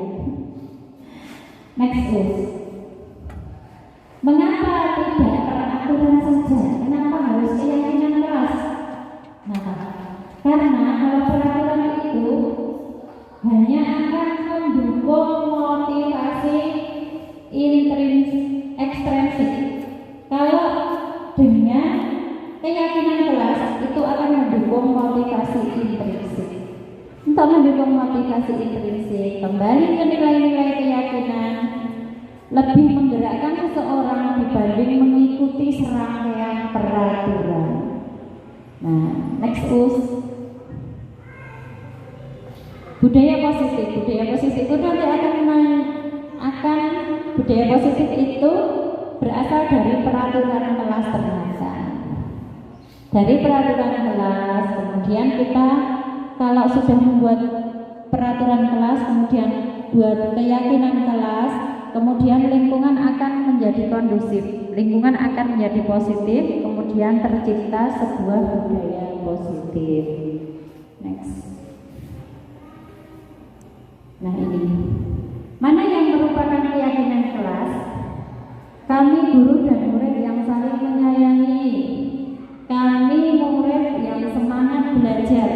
Next is, mengapa tidak peraturan saja? Kenapa harus keyakinan kelas? Nah, karena kalau peraturan itu hanya akan mendukung motivasi ekstrinsik. Kalau dengan keyakinan kelas itu akan mendukung motivasi intrinsik. Untuk mendukung motivasi intrinsik, kembali ke nilai-nilai keyakinan, lebih menggerakkan seseorang dibanding mengikuti serangkaian peraturan. Nah, next is budaya positif. Budaya positif itu nanti akan budaya positif itu berasal dari peraturan kelas terancam. Dari peraturan kelas, kemudian kita kalau sudah membuat peraturan kelas, kemudian buat keyakinan kelas, kemudian lingkungan akan menjadi kondusif, lingkungan akan menjadi positif, kemudian tercipta sebuah budaya positif. Next. Nah, ini mana yang merupakan keyakinan kelas? Kami guru dan murid yang saling menyayangi, kami murid yang semangat belajar,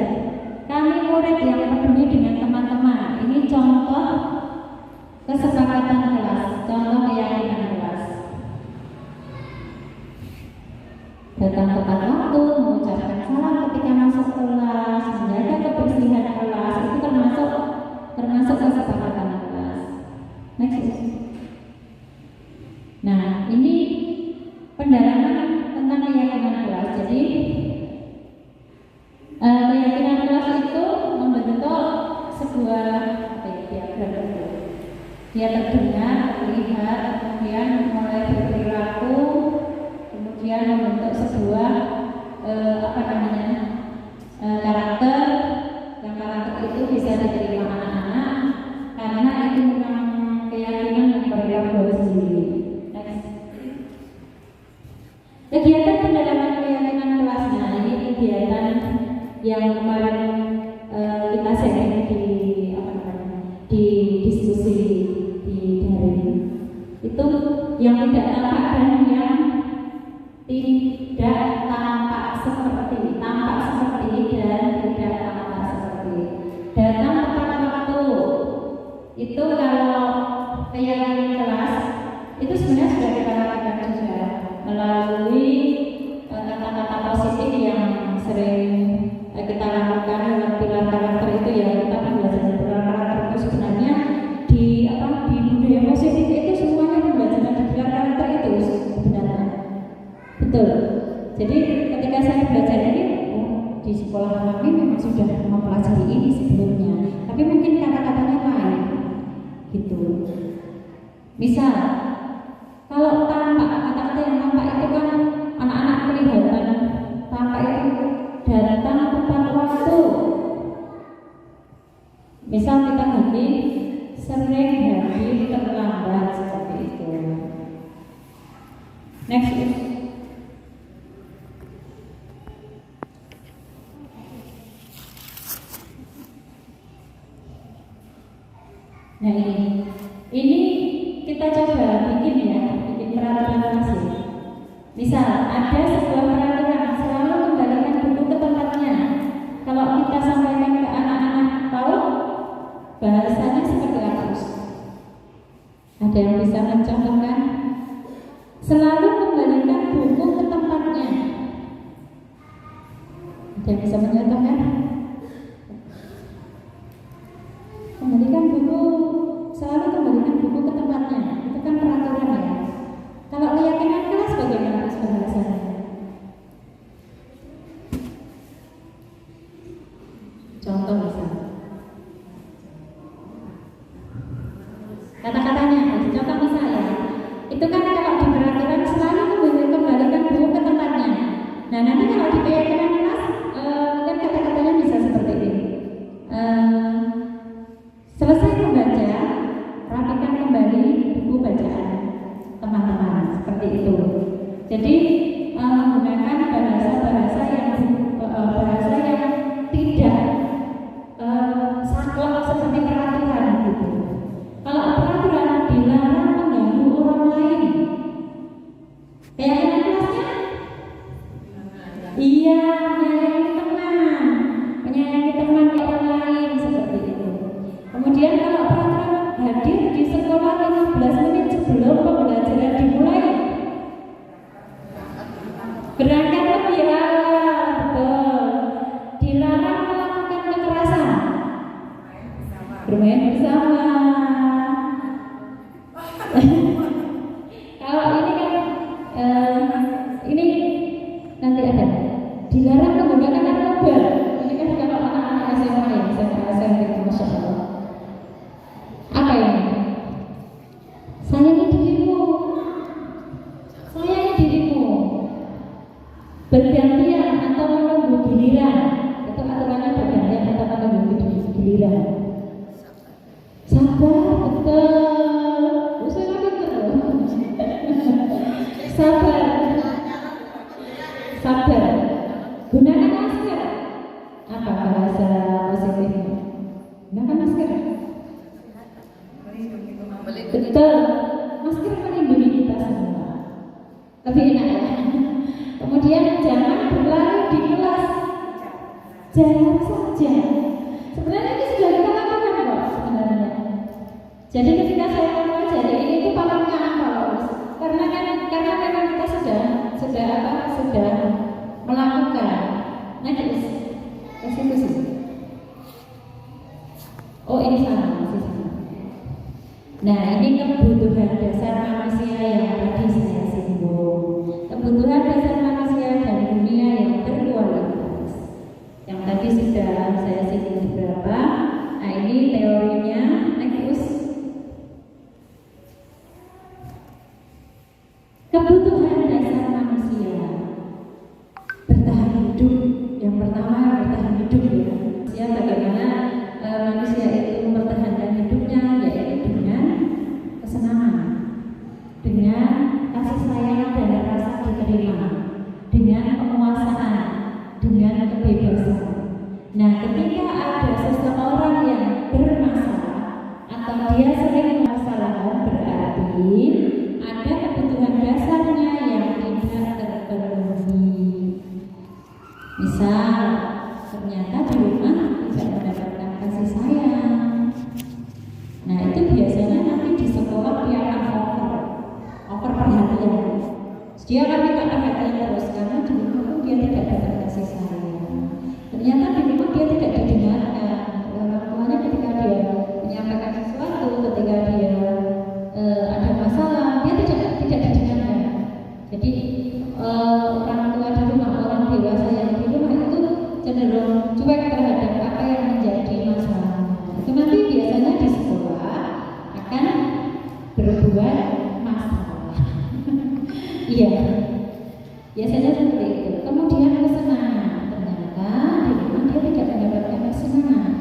kami murid yang peduli dengan teman-teman. Ini contoh kesepakatan kelas, contoh keyakinan kelas. Datang tepat waktu, mengucapkan salam ketika masuk kelas, menjaga kebersihan kelas, itu termasuk kesepakatan kelas. Next. Nah, ini pendalaman tentang keyakinan kelas. Jadi keyakinan kelas itu membentuk sebuah diagram. Dia terdengar, terlihat, kemudian mulai berperilaku, kemudian membentuk sebuah karakter. Yang karakter itu bisa diterima anak-anak karena itu memang keyakinan yang mereka buat sendiri. Kegiatan pendalaman keyakinan kelasnya ini kegiatan yang kemarin kita sharing di diskusi di daring. Itu yang tidak tampak dan yang tidak tampak seperti dan tidak tampak seperti. Datang tepat waktu. Itu kalau keyakinan kelas itu sebenarnya sudah kita lakukan juga melalui kata-kata positif yang sering kita lakukan dalam pilar karakter itu ya. Kita belajar pilar karakter itu sebenarnya di budaya positif itu semuanya pembelajaran di pilar karakter itu sebenarnya betul. Jadi ketika saya belajar ini di sekolah kami memang sudah mempelajari ini sebelumnya, tapi mungkin kata-katanya lain gitu. Misal kalau tampak, kata-kata yang tampak itu kan anak-anak kelihatan tampak itu datang tepat waktu. Misal kita ganti sering hadir terlambat seperti itu. Next. Nah ini kita coba bikin peraturan masing. Misal ada sebuah peraturan selalu kembalikan buku ke tempatnya. Kalau kita sampaikan ke anak-anak tahu bahasanya seperti apa? Ada yang bisa mencontohkan? Selalu kembalikan buku ke tempatnya. Ada yang bisa mencontohkan? Selalu kembalikan buku ke tempatnya. Itu kan peraturan ya. Kalau keyakinan kelas bagaimana bahasanya? Contoh misalnya. Kata-katanya, contoh misalnya. Itu kan kalau di peraturan selalu kembalikan buku ke tempatnya. Nah nanti kalau di keyakinan kelas kan kata-katanya bisa seperti ini. Selesai membaca, rapikan kembali buku bacaan teman-teman, seperti itu. Jadi menggunakan bahasa yang tidak saklek seperti peraturan gitu. Kalau peraturan dilarang mengganggu orang lain, keyakinan kelasnya iya, menyayangi teman orang lain seperti itu. Kemudian kalau peraturan hadir di sekolah 15 menit sebelum pembelajaran dimulai, berangkat lebih awal, betul. Dilarang melakukan kekerasan, bermain bersama. Kalau ini kan ini nanti ada dilarang menggunakan narkoba. Ini kan kalau anak-anak SMA ya, SMA gitu, masya Allah. Apa ini? Sayangi dirimu, bergantian atau menunggu giliran. Itu aturannya bergantian atau menunggu giliran. Sabar, betul. Saya lagi terus. Sabar. Gunakan masker. Apa bahasa positifnya? Gunakan masker. Betul. Masker melindungi kita semua. Lebih enak ya. Kemudian jangan berlari di kelas. Jalan saja. Sebenarnya ini sudah kita lakukan kok sebenarnya. Jadi ketika saya mempelajari ini itu palamnya apa? Karena memang kita sudah melakukan. Nah, ke situ. Oh, ini sama, masih sama. Nah, ini kebutuhan dasar manusia yang tadi saya singgung. Kebutuhan dasar manusia dan dunia yang berkualitas. Yang tadi sudah saya singgung beberapa. Nah, ini teorinya. Next. dia sering melaksanakan berarti ada kebutuhan dasarnya yang tidak terpenuhi. Misal, ternyata di rumah tidak mendapatkan kasih sayang. Nah, itu biasanya nanti di sekolah dia akan over perhatian. Dia akan minta perhatian terus karena di rumah pun dia tidak dapat kasih sayang. Ternyata di rumah dia tidak didengarkan. Orang tuanya ketika dia menyampaikan sesuatu, ketika dia ada masalah, dia tidak didengarkan. Jadi orang tua di rumah, orang dewasa yang di rumah itu cenderung cuek terhadap apa yang menjadi masalah. Itu nanti biasanya di sekolah akan berbuat masalah. Iya, biasanya seperti itu. Kemudian kesenangan, ternyata di rumah dia tidak mendapatkan kesenangan.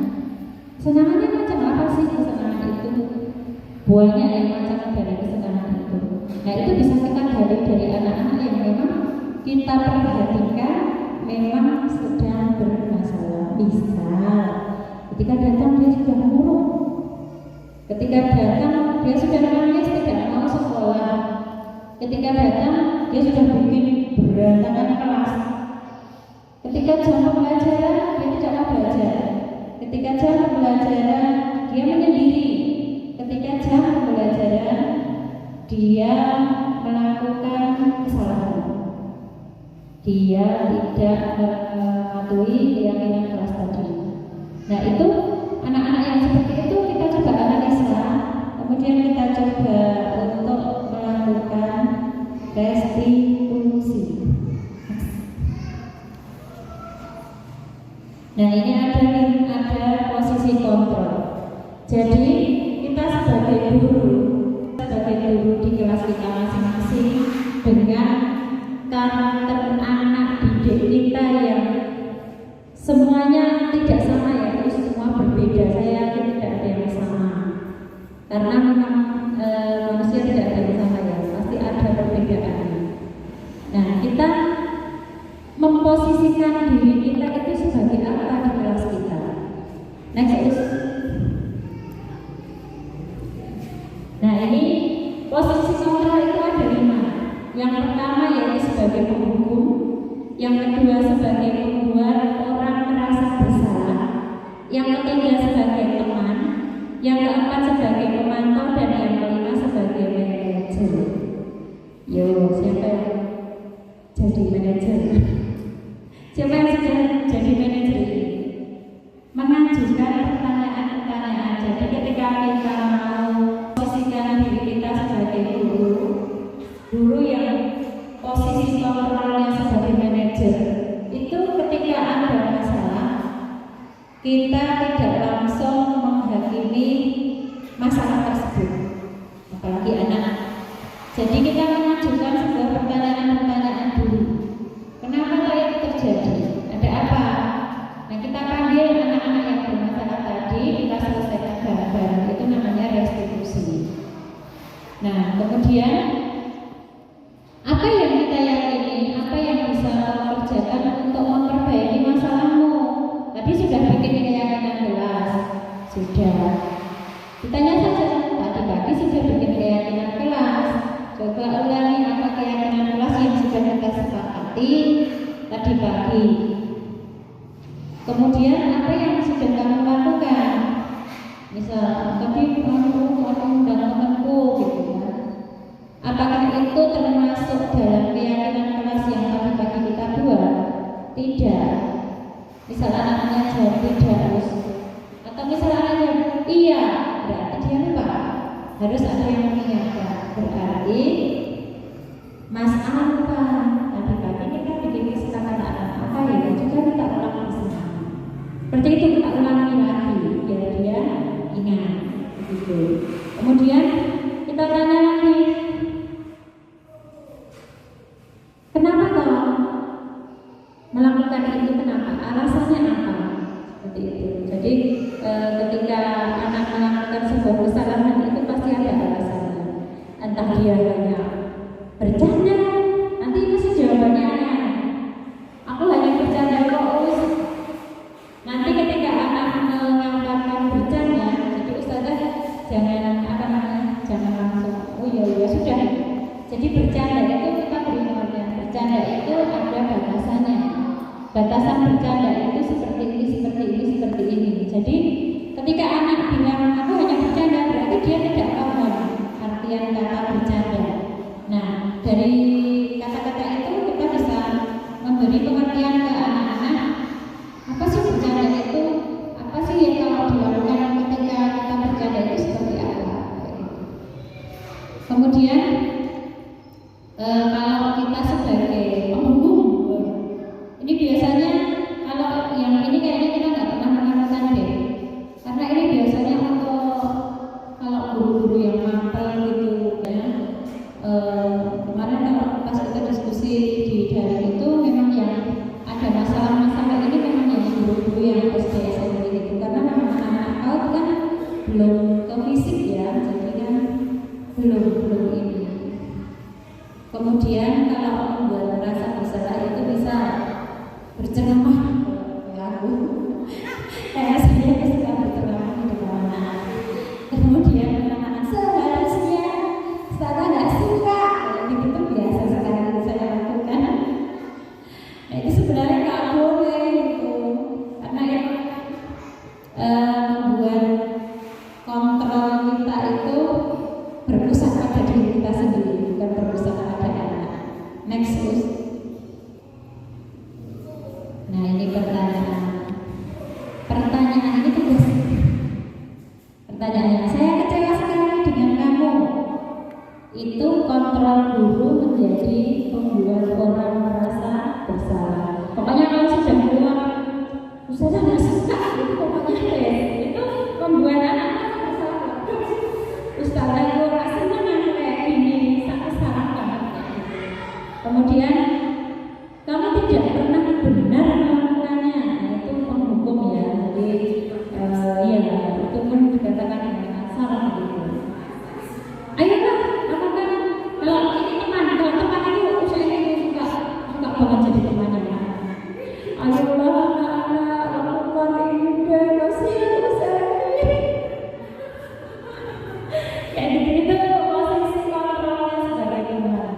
Kesenangannya macam apa sih kesenangan itu? Banyak yang macam dari kesenangan itu. Nah, itu bisa kita gali dari anak-anak yang memang kita perhatikan memang sedang bermasalah. Misal, ketika datang dia sudah murung, ketika datang dia sudah nangis tidak mau sekolah, ketika datang dia sudah bikin berantakan kelas, ketika jam pembelajaran dia tidak mau belajar, ketika jam pembelajaran dia menyendiri, ketika jam pembelajaran dia melakukan kesalahan, dia tidak mematuhi keyakinan kelas tadi. Nah, itu anak-anak yang seperti itu kita coba analisa, kemudian kita coba untuk melakukan restitusi. Nah, ini ada posisi kontrol. Jadi kita sebagai guru di kelas kita masing-masing dengan karakter anak didik kita yang semuanya tidak sama, ya, itu semua berbeda. Saya yakin tidak ada yang sama karena memang manusia tidak ada yang sama, ya, pasti ada perbedaan. Nah, kita memposisikan diri kita itu sebagai apa di kelas kita. Next. Nah, ini posisi kontrol itu ada 5. Yang pertama yaitu sebagai penghukum, yang kedua sebagai pembuat orang merasa bersalah, yang ketiga sebagai teman, yang keempat sebagai pemantau, dan yang kelima sebagai manajer. Yo, siapa yang jadi manajer? Siapa yang sudah jadi manajer ini? Mengajukan pertanyaan-pertanyaan. Jadi ketika kita mau posisikan diri kita sebagai guru yang posisi kontrolnya sebagai manajer, itu ketika ada masalah kita tidak langsung menghakimi masalah tersebut, apalagi anak. Jadi kita mengajukan sebuah pertanyaan-pertanyaan dulu. Kenapa hal ini terjadi? Ada apa? Nah, kita panggil anak-anak yang bermasalah tadi, kita selesaikan bareng-bareng. Itu namanya restitusi. Nah, kemudian apa yang kita yakini, apa yang bisa kamu kerjakan untuk memperbaiki masalahmu? Tadi sudah bikin keyakinan kelas, sudah. Ditanya saja, tadi pagi sudah bikin keyakinan kelas. Coba ulangi apa keyakinan kelas yang sudah kita sepakati tadi pagi. Kemudian apa yang sudah kamu lakukan? Misal tadi aku undang temanku gitu kan. Apakah itu termasuk dalam keyakinan kelas yang tadi pagi kita buat? Tidak. Misal anaknya jawab tidak, atau misal anaknya iya, berarti dia lupa. Harus ada yang mengingatkan. Berarti Mas A lupa. Tadi pagi kita bikin kesepakatan apa ya? Juga kita ulang bersama. Seperti itu kita ulangi lagi biar dia ingat. Begitu. Kemudian kita tanya lagi. Kenapa kau melakukan itu? Kenapa? Alasannya apa? Seperti itu. Jadi ketika anak melakukan sebuah kesalahan itu pasti ada alasannya. Entah dia hanya bercanda, nanti pasti jawabannya aneh. Aku hanya bercanda kok. Nanti ketika anak mengatakan bercanda, jadi ustazah jangan langsung oh ya sudah. Jadi bercanda itu kita beri pengertian. Bercanda itu ada batasannya. Batasan bercanda itu seperti ini. Jadi ketika anak bilang aku hanya bercanda, berarti dia tidak paham artian kata bercanda. Nah, dari kata-kata itu kita bisa memberi pengertian ke anak-anak. Apa sih bercanda itu? Apa sih yang kalau dilakukan ketika kita bercanda itu seperti apa? Kemudian kalau kita sebagai penghukum, ini biasanya kalau yang ini kayaknya kita nggak pernah melakukan deh, karena ini biasanya untuk kalau guru-guru yang mapel gitu ya. Kemarin kalau pas kita diskusi di daring itu memang yang ada masalah-masalah ini memang yang guru-guru yang SD SMP gitu, karena memang anak-anak PAUD kan belum ke fisik ya, jadi kan belum ini. Kemudian kalau membuat merasa bersalah itu bisa berceramah ya aku saya suka berceramah di depan anak. Kemudian anak-anak seharusnya saya nggak suka itu biasa sekali saya lakukan. Nah itu sebenarnya nggak boleh itu, karena yang membuat kontrol kita itu berpusat pada diri kita sendiri, bukan berpusat pada anak. Next please. Nah ini pertanyaan ini tugas. Pertanyaannya, saya kecewa sekali dengan kamu. Itu kontrol guru menjadi membuat orang merasa bersalah. Pokoknya kalau sudah keluar, saya nggak suka itu pokoknya itu membuat anak bersalah. Ustazah itu rasanya kayak gini, sangat salah banget. Kemudian kamu tidak pernah benar melakukannya, itu penghukum ya. Jadi ya itu pun dikatakan dengan salah gitu. Ayolah, apakah kalau ini teman itu saya ini suka banget jadi temannya. Ayolah anak lakukan ini deh, kasihan saya. Kayak gitu posisi kontrolnya sebagai teman.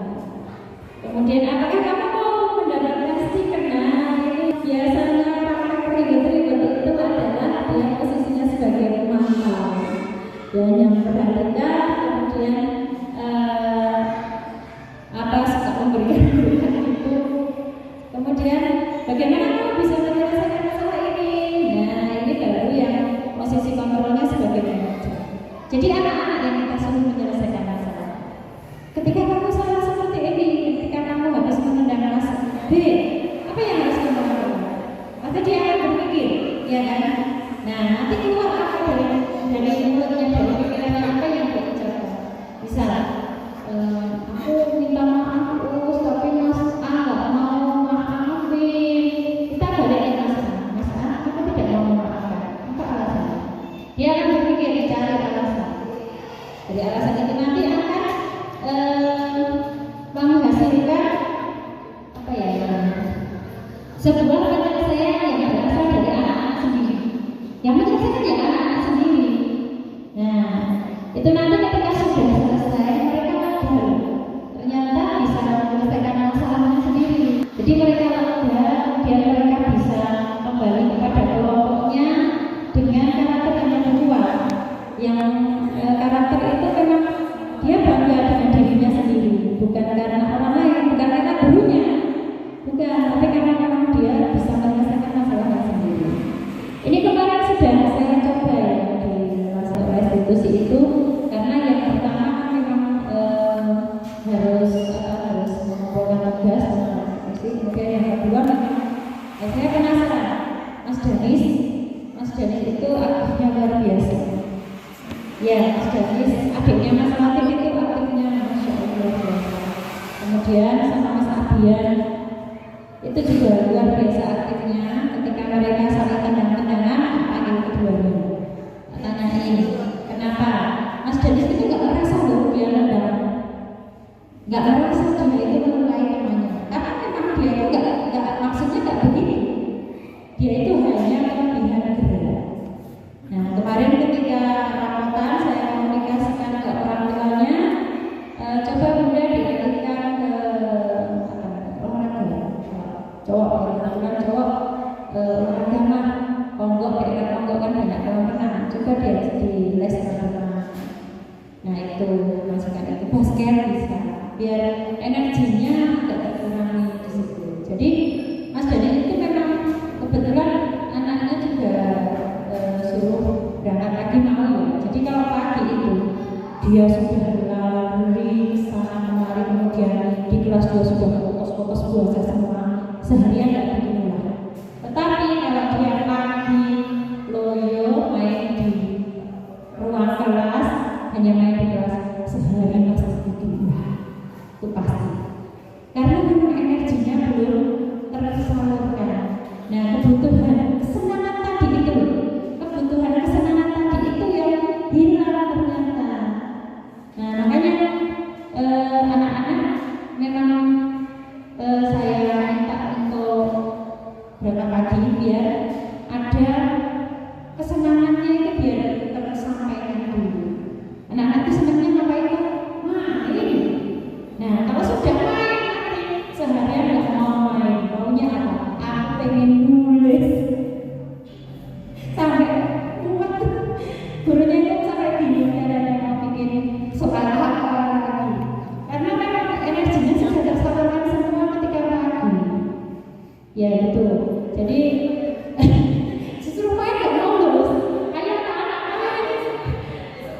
Kemudian apakah kamu mau mendapatkan stiker? Nah ini biasanya praktek ribet-ribet itu adalah dia posisinya sebagai pemantau dan yang perhatikan, kemudian suka memberikan itu. Kemudian bagaimana kamu bisa menyelesaikan masalah ini? Nah ini baru yang posisi kontrolnya sebagai pemantau. Jadi anak-anak yang kita suruh menyelesaikan masalah. Ketika kamu salah seperti ini, ketika kamu harus menendang kelas B, apa yang harus kamu lakukan? Pasti dia akan berpikir, ya kan? Nah, nanti keluar apa dari mulutnya, dari pikirannya apa yang dia ucapkan. Bisa, aku minta maaf, tapi Mas A nggak mau maafin. Kita balik Mas A, aku tidak mau memaafkan. Apa alasannya? Dia akan berpikir, cari alasan. Jadi alasan itu nanti akan menghasilkan apa ya? Sebuah penyelesaian yang berasal dari anak-anak sendiri. Yang menyelesaikan ya anak-anak sendiri. Nah, itu nanti ketika sudah selesai mereka sadar ternyata bisa menyelesaikan masalahnya sendiri. Jadi mereka lega, kemudian mereka bisa kembali kepada kelompoknya dengan karakter yang lebih kuat. Yang karakter itu memang dia bangga dengan dirinya sendiri, bukan karena orang lain, bukan karena gurunya, bukan, tapi karena memang dia bisa menyelesaikan masalahnya sendiri. Ini kemarin sudah saya coba ya di masalah restitusi itu, karena yang pertama kan memang harus mengumpulkan tugas, kemudian yang kedua memang saya penasaran, Mas Danis itu aktifnya luar biasa. Ya, Mas Danis, adiknya Mas Latif itu aktifnya Masya Allah luar biasa. Kemudian sama Mas Abian itu juga luar biasa aktifnya. Ketika mereka saling tendang-tendangan, panggil keduanya, tanyain kenapa. Mas Danis itu nggak merasa loh dia nendang, nggak merasa dia itu melukai temannya, karena memang dia itu nggak maksudnya nggak begini. Dia itu hanya kelebihan gerak. Nah kemarin ketika Ramadan saya itu masukkan itu basket bisa biar energinya agak terkurangi di situ. Jadi Mas Dani itu memang kebetulan anaknya juga suruh berangkat pagi mau ya. Jadi kalau pagi itu dia sudah lari sana kemari, kemudian di kelas 2 sudah fokus puasa semua, seharian tidak beginilah. Tetapi kalau dia pagi loyo main di ruang kelas, hanya main di kelas, seharian pasti begini, itu pasti. Karena memang energinya belum tersalurkan. Nah, kebutuhan kesenangan tadi itu, kebutuhan kesenangan tadi itu yang hilang ternyata. Nah, makanya anak-anak memang saya minta untuk berangkat pagi biar ada kesenangannya itu biar tersampaikan dulu. Anak-anak itu senangnya ngapain tuh? Main. Nah, kalau sudah main nanti seharian nggak mau main, maunya apa? Aku pengen nulis. Sampai muat gurunya itu sampai bingung caranya mau bikin soal apa lagi. Karena memang energinya sudah tersalurkan semua ketika pagi. Ya itu. Jadi justru main nggak mau lulus. Ayo anak-anak main.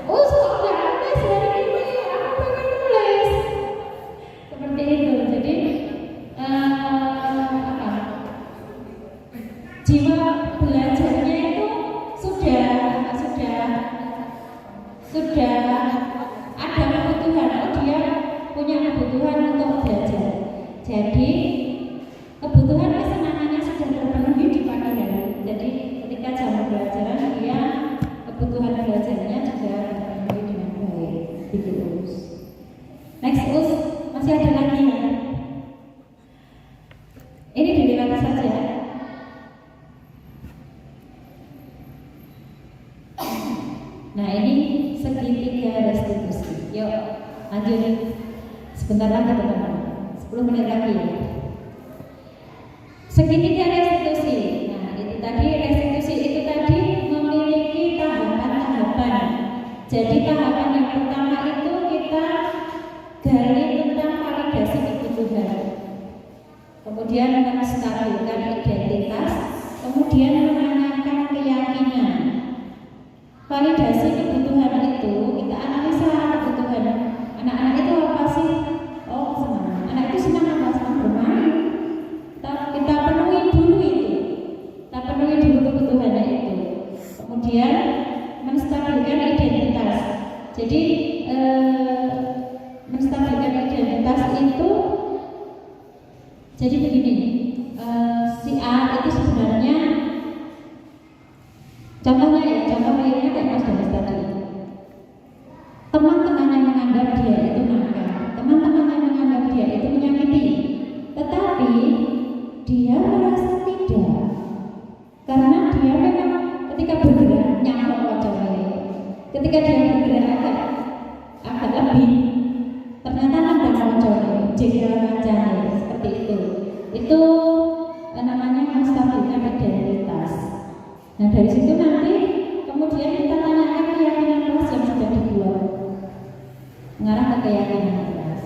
Oh soalnya nulis hari ini aku pengen nulis. Seperti itu. Jadi jiwa belajarnya itu sudah ada kebutuhan. Oh dia punya kebutuhan untuk belajar. Jadi kebutuhan kesenangannya sudah terpenuhi di pagi hari. Jadi ketika jam pelajaran dia kebutuhan belajarnya juga terpenuhi dengan baik. Begitu. Next us masih ada lagi ya. Ini dilewati saja. Nah ini segitiga restitusi. Yuk lanjut. Sebentar lagi teman-teman. 10 menit lagi ya. Segitiga restitusi. Nah itu tadi restitusi itu tadi memiliki tahapan-tahapan. Jadi tahapan yang pertama itu kita gali tentang validasi kebutuhan. Kemudian menstabilkan identitas. Kemudian menanyakan keyakinan. Validasi kebutuhan itu kita analisa kebutuhan anak-anak itu apa sih? Oh senang. Anak itu senang apa? Senang bermain. Kita penuhi dulu itu. Kita penuhi dulu kebutuhannya itu. Kemudian menstabilkan identitas. Jadi menstabilkan identitas itu jadi begini. Si A itu sebenarnya contoh realnya kayak Mas Danis tadi. Teman-temannya menganggap dia itu nakal, teman-temannya menganggap dia itu menyakiti, tetapi dia merasa tidak, karena dia memang ketika bergerak nyamuk wajahnya, ketika dia bergerak agak lebih, ternyata nendang wajahnya, jengkel wajahnya seperti itu. Itu namanya menstabilkan identitas. Nah dari situ nanti kemudian kita tanyakan keyakinan kelas yang sudah dibuat, mengarah ke keyakinan kelas.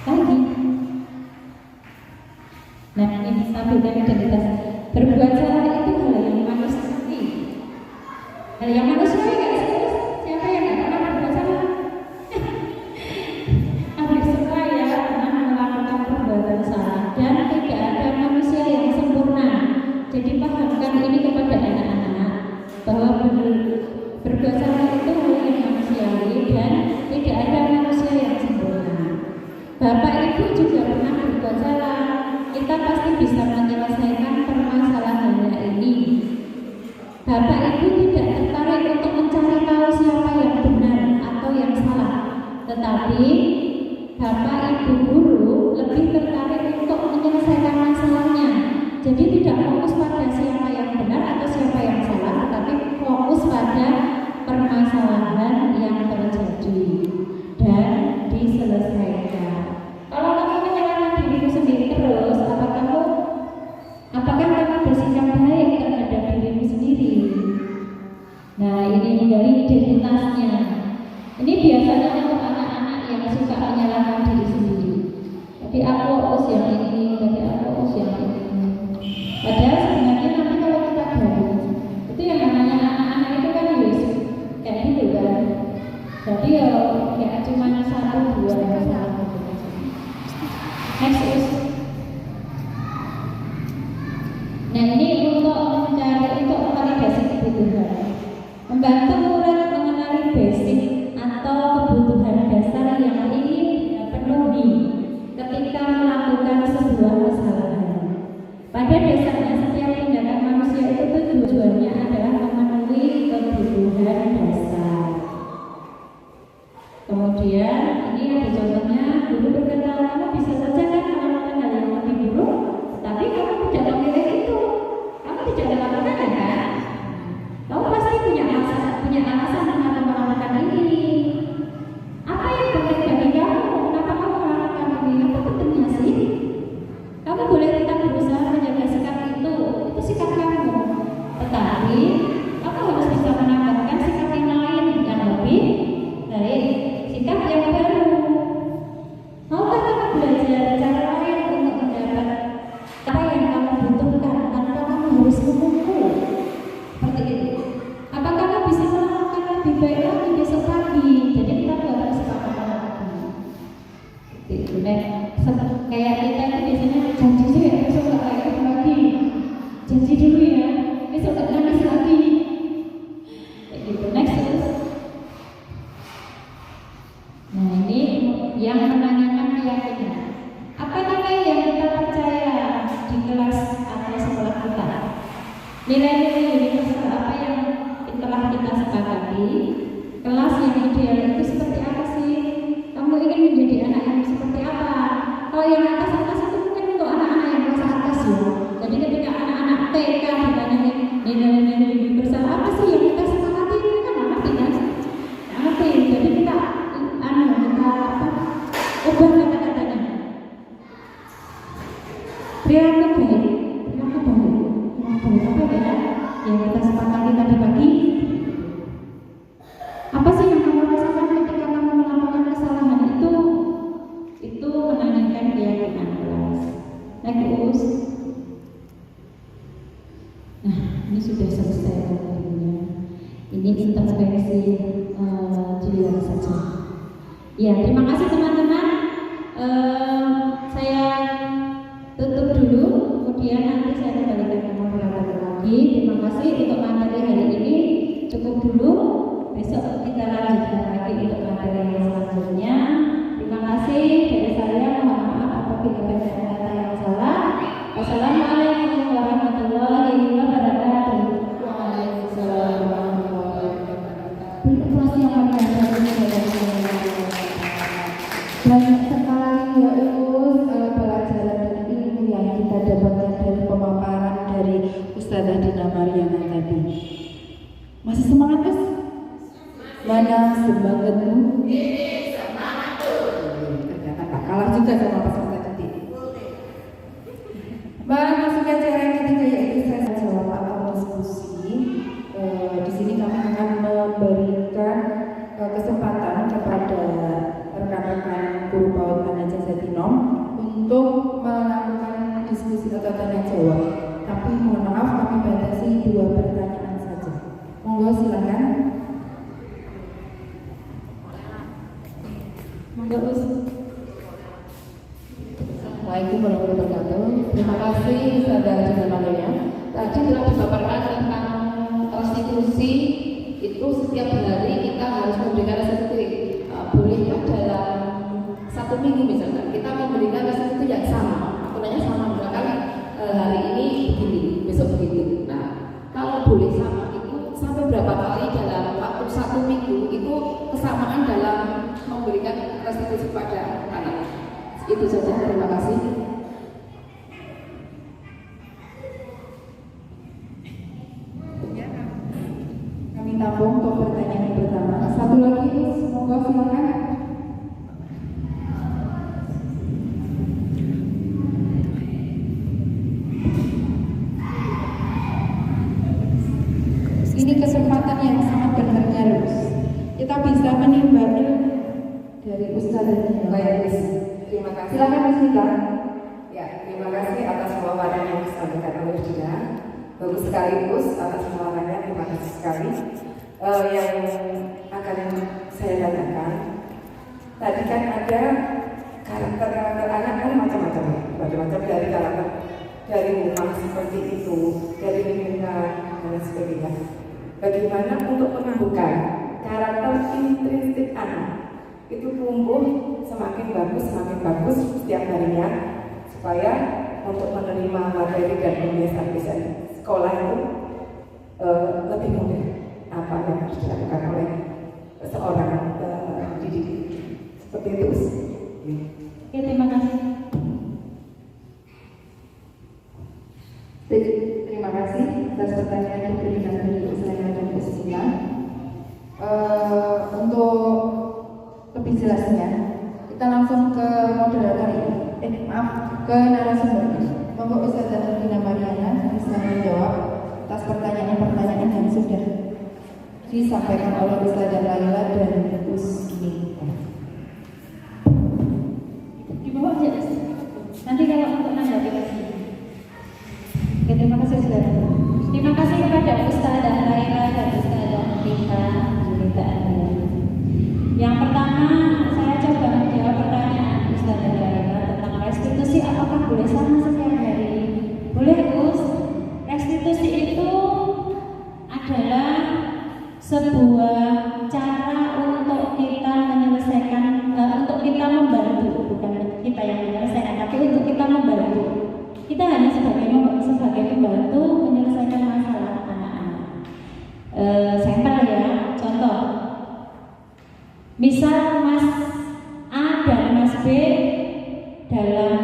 Lagi. Nah ini stabilkan identitas. Berbuat salah itu hal yang manusiawi. Hal yang manusiawi nggak sih? Siapa yang nggak pernah berbuat salah? Hampir semua ya pernah melakukan perbuatan salah dan tidak ada manusia yang sempurna. Jadi pahamkan ini kepada anak-anak bahwa berbuat salah itu hal yang manusiawi dan tidak ada manusia yang sempurna. Bapak Ibu juga pernah berbuat salah. Kita pasti bisa menyelesaikan permasalahannya ini. Bapak Ibu tidak tertarik untuk mencari tahu siapa yang benar atau yang salah, tetapi Bapak Ibu guru lebih tertarik untuk menyelesaikan masalahnya. Jadi tidak fokus pada siapa yang benar atau siapa yang salah, tetapi fokus pada permasalahan yang terjadi dan diselesaikan. Kalau kamu menyalahkan dirimu sendiri terus, apakah kamu bersikap baik terhadap dirimu sendiri? Nah ini meninggali identitasnya. Ini biasanya untuk anak-anak yang suka menyalahkan diri sendiri. Jadi aku yang ini, jadi aku yang ini. Padahal sebenarnya nanti kalau kita gabung, itu yang namanya anak-anak itu kan yus kayak gitu kan. Jadi ya kayak cuma 1, 2 yang salah gitu. Next is. Nah ini untuk validasi kebutuhan, membantu murid mengenali basic atau kebutuhan dasar yang ingin dia penuhi ketika melakukan sebuah kesalahan. Pada dasarnya setiap tindakan manusia itu tujuannya adalah memenuhi kebutuhan dasar. Kemudian ini ada contohnya, guru berkata kamu bisa saja kan melakukan hal yang lebih buruk, tapi kamu tidak memilih itu, kamu tidak melakukan kan? Kamu pasti punya alasan mengapa melakukan ini. Apa yang penting bagi kamu? Kenapa kamu melakukan ini? Apa pentingnya sih? Kamu boleh tetap berusaha menjaga sikap itu sikap kamu. Tetapi kamu harus bisa menambahkan sikap yang lain yang lebih baik, sikap yang baru. Maukah kamu belajar cara lain untuk mendapat apa yang kamu butuhkan tanpa kamu harus menunggu? Seperti itu. Apa kamu bisa melakukan lebih baik lagi besok pagi? Jadi kita harus kesepakatan lagi. Itu kayak kita itu biasanya janji sih ya besok nggak kayak itu lagi. Janji dulu ya, besok nggak nangis lagi. Kayak gitu. Next. Nah ini yang menanyakan keyakinan. Apa nilai yang kita percaya di kelas atau sekolah kita? Nilai-nilai universal apa yang telah kita sepakati? Kelas yang ideal itu seperti apa sih? Kamu ingin menjadi anak yang seperti apa? Kalau yang atas-atas itu mungkin untuk anak-anak yang kelas atas ya. Jadi ketika anak-anak TK ditanya nilai-nilai universal apa sih yang kita sepakati? Itu kan ngerti kan? Ngerti. Jadi kita ubah kata-katanya. Perilaku baik. Apa ya yang kita sepakati tadi pagi? Apa sih yang kamu rasakan ketika kamu melakukan kesalahan itu? Itu menanyakan keyakinan kelas. Next. Nah, ini sudah selesai materinya. Ini introspeksi diri saja. Ya, terima kasih teman-teman. Saya tutup dulu, kemudian nanti saya kembalikan ke moderator lagi. Terima kasih untuk materi hari ini. Cukup dulu. Besok kita lanjutkan lagi untuk materi yang selanjutnya. Terima kasih dari saya. Mohon maaf apabila banyak kata yang salah. Wassalamualaikum warahmatullahi wabarakatuh. Waalaikumsalam warahmatullahi wabarakatuh. Informasi yang kami dapat banyak sekali ya pelajaran dan ilmu yang kita dapatkan dari pemaparan dari Ustazah Dina Mariana tadi. Masih semangat Mas? Mana semangatmu? Ini semangatku. Ternyata tak kalah juga sama peserta tadi. Masuk acara yang ketiga yaitu sesi jawab atau diskusi. Di sini kami akan memberikan kesempatan kepada rekan-rekan guru PAUD Manajer Jatinom untuk melakukan diskusi atau tanya jawab. Tapi mohon maaf kami batasi 2 pertanyaan saja. Monggo silakan. Monggo Us. Assalamualaikum warahmatullahi wabarakatuh. Terima kasih Ustazah Dina Mariana. Tadi telah dipaparkan tentang restitusi. Itu setiap hari kita harus memberikan restitusi. Bolehkah dalam 1 minggu misalkan kita memberikan restitusi itu yang sama, akunnya sama, misalkan hari ini begini, besok begitu. Nah, kalau boleh sama itu sampai berapa kali dalam waktu 1 minggu itu kesamaan dalam memberikan restitusi pada anak. Itu saja, terima kasih. Kami tampung untuk pertanyaan yang pertama. Satu lagi, semoga silakan. Ini kesempatan yang sangat berharga kita bisa menimba dari Ustazah. Baik, Miss. Terima kasih. Silakan Miss Nita. Ya, terima kasih atas pemaparan yang disampaikan oleh Dina. Bagus sekali, Gus, atas pemaparannya. Terima kasih sekali. Yang akan saya tanyakan, tadi kan ada karakter anak kan macam-macam dari karakter dari rumah seperti itu, dari lingkungan dan sebagainya. Bagaimana untuk menumbuhkan karakter intrinsik anak itu tumbuh semakin bagus setiap harinya, supaya untuk menerima materi dan pembiasaan sekolah itu lebih mudah. Apa yang harus dilakukan oleh seorang didik seperti itu? Oke, terima kasih. Terima kasih atas pertanyaan yang diberikan dari saya dan Ustina. Untuk lebih jelasnya, kita langsung ke moderator ini. Ke narasumber. Monggo Ustazah Dina Mariana bisa menjawab atas pertanyaan-pertanyaan yang sudah disampaikan oleh Ustazah Laila dan Usni. Di bawah aja. Nanti kalau untuk menanggapi kasih. Oke, terima kasih Ustazah. Terima kasih kepada Ustazah Laila dan Ustazah Tika ceritaannya. Yang pertama, saya coba menjawab pertanyaan Ustazah Laila tentang restitusi apakah boleh sama setiap hari. Boleh, Gus. Restitusi itu adalah sebuah cara untuk kita menyelesaikan, untuk kita membantu, bukan kita yang menyelesaikan, tapi untuk kita membantu. Kita hanya sebagai pembantu menyelesaikan masalah anak-anak. Sampel ya, contoh. Misal Mas A dan Mas B dalam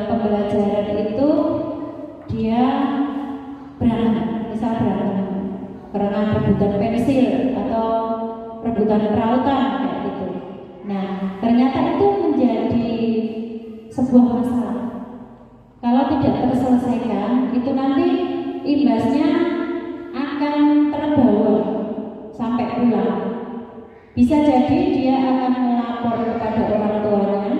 pembelajaran itu dia berantem, misal berantem karena rebutan pensil atau rebutan peralatan kayak gitu. Nah, ternyata itu menjadi sebuah masalah. Kalau tidak terselesaikan, itu nanti imbasnya akan terbawa sampai pulang. Bisa jadi dia akan melapor kepada orang tuanya.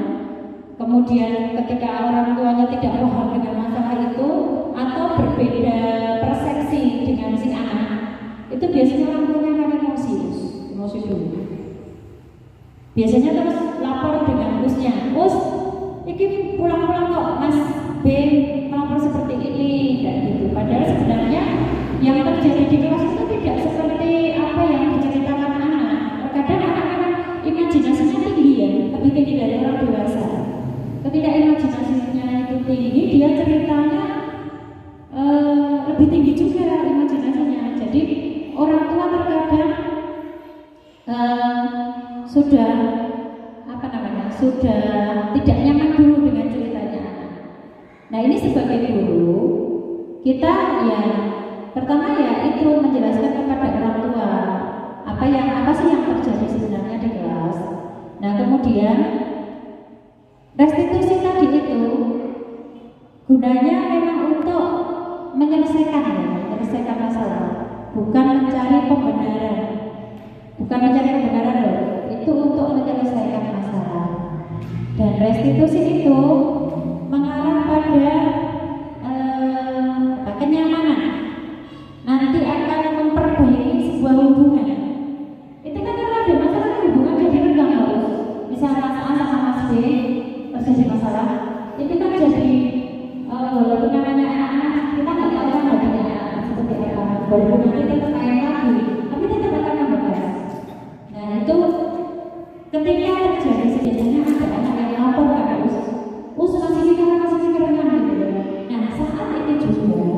Kemudian ketika orang tuanya tidak paham dengan masalah itu atau berbeda persepsi dengan si anak, itu biasanya orang tuanya akan emosi dulu. Biasanya terus lapor dengan usnya, Us, ini pulang-pulang kok Mas B melapor seperti ini, kayak gitu. Padahal sebenarnya yang terjadi di kelas itu tidak seperti apa yang diceritakan anak. Terkadang anak-anak imajinasinya tinggi ya, lebih tinggi dari orang dewasa. Ketika imajinasinya itu tinggi, dia ceritanya lebih tinggi juga imajinasinya. Jadi orang tua terkadang sudah tidak nyaman dulu dengan ceritanya anak. Nah, ini sebagai guru kita ya pertama ya itu menjelaskan kepada orang tua apa sih yang terjadi sebenarnya di kelas. Nah, kemudian restitusi tadi itu gunanya memang untuk menyelesaikan masalah, bukan mencari pembenaran. Itu untuk menyelesaikan masalah. Dan restitusi itu mengarah pada kenyamanan. Nanti akan memperbaiki sebuah hubungan. Itu kan kalau ada masalah hubungan jadi renggang harus. Misalnya Mas A sama Mas B terjadi masalah, itu kan jadi walaupun namanya anak-anak kita nggak tahu kan hatinya seperti apa. Walaupun nanti kita kayak lagi, tapi tetap akan membahas. Nah, itu ketika terjadi biasanya ada anak yang lapor ke us masih sekarang gitu. Nah, saat itu juga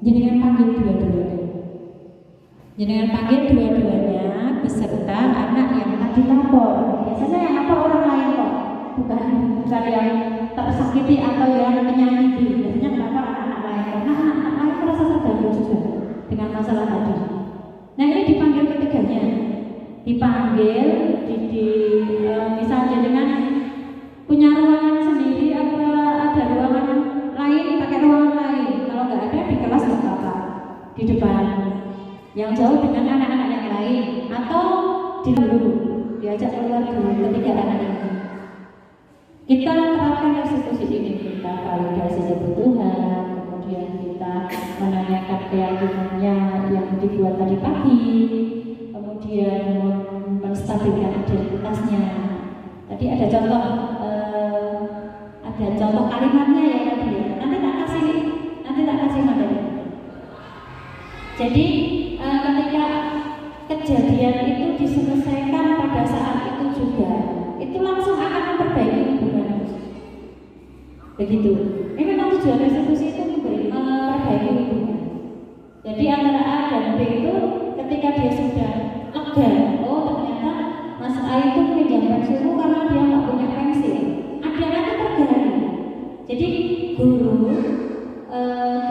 jenengan panggil dua-duanya beserta anak yang tadi lapor. Biasanya yang lapor orang lain kok, bukan yang tersakiti atau yang menyakiti. Biasanya lapor anak-anak lain karena anak-anak lain merasa terganggu juga dengan masalah tadi. Nah, ini dipanggil ketiganya, misalnya dengan punya ruangan sendiri apa ada ruangan lain, pakai ruangan lain. Kalau nggak ada di kelas nggak apa-apa, di depan. yang jauh dengan anak-anak yang lain, atau dulu diajak keluar dulu ketiga anak ini. Kita terapkan restitusi ini, kita validasi kebutuhan, kemudian kita menanyakan keyakinannya yang dibuat tadi pagi, kemudian menstabilkan identitasnya. Tadi ada contoh kalimatnya ya tadi. Nanti tak kasih materi. Jadi ketika kejadian itu diselesaikan pada saat itu juga, itu langsung akan memperbaiki hubungan. Begitu. Ini memang tujuan restitusi itu memperbaiki hubungan. Jadi antara A dan B itu ketika dia sudah lega, oh ternyata Mas A itu pinjam pensiunmu karena dia nggak punya pensil. Adanya itu tergali. Jadi guru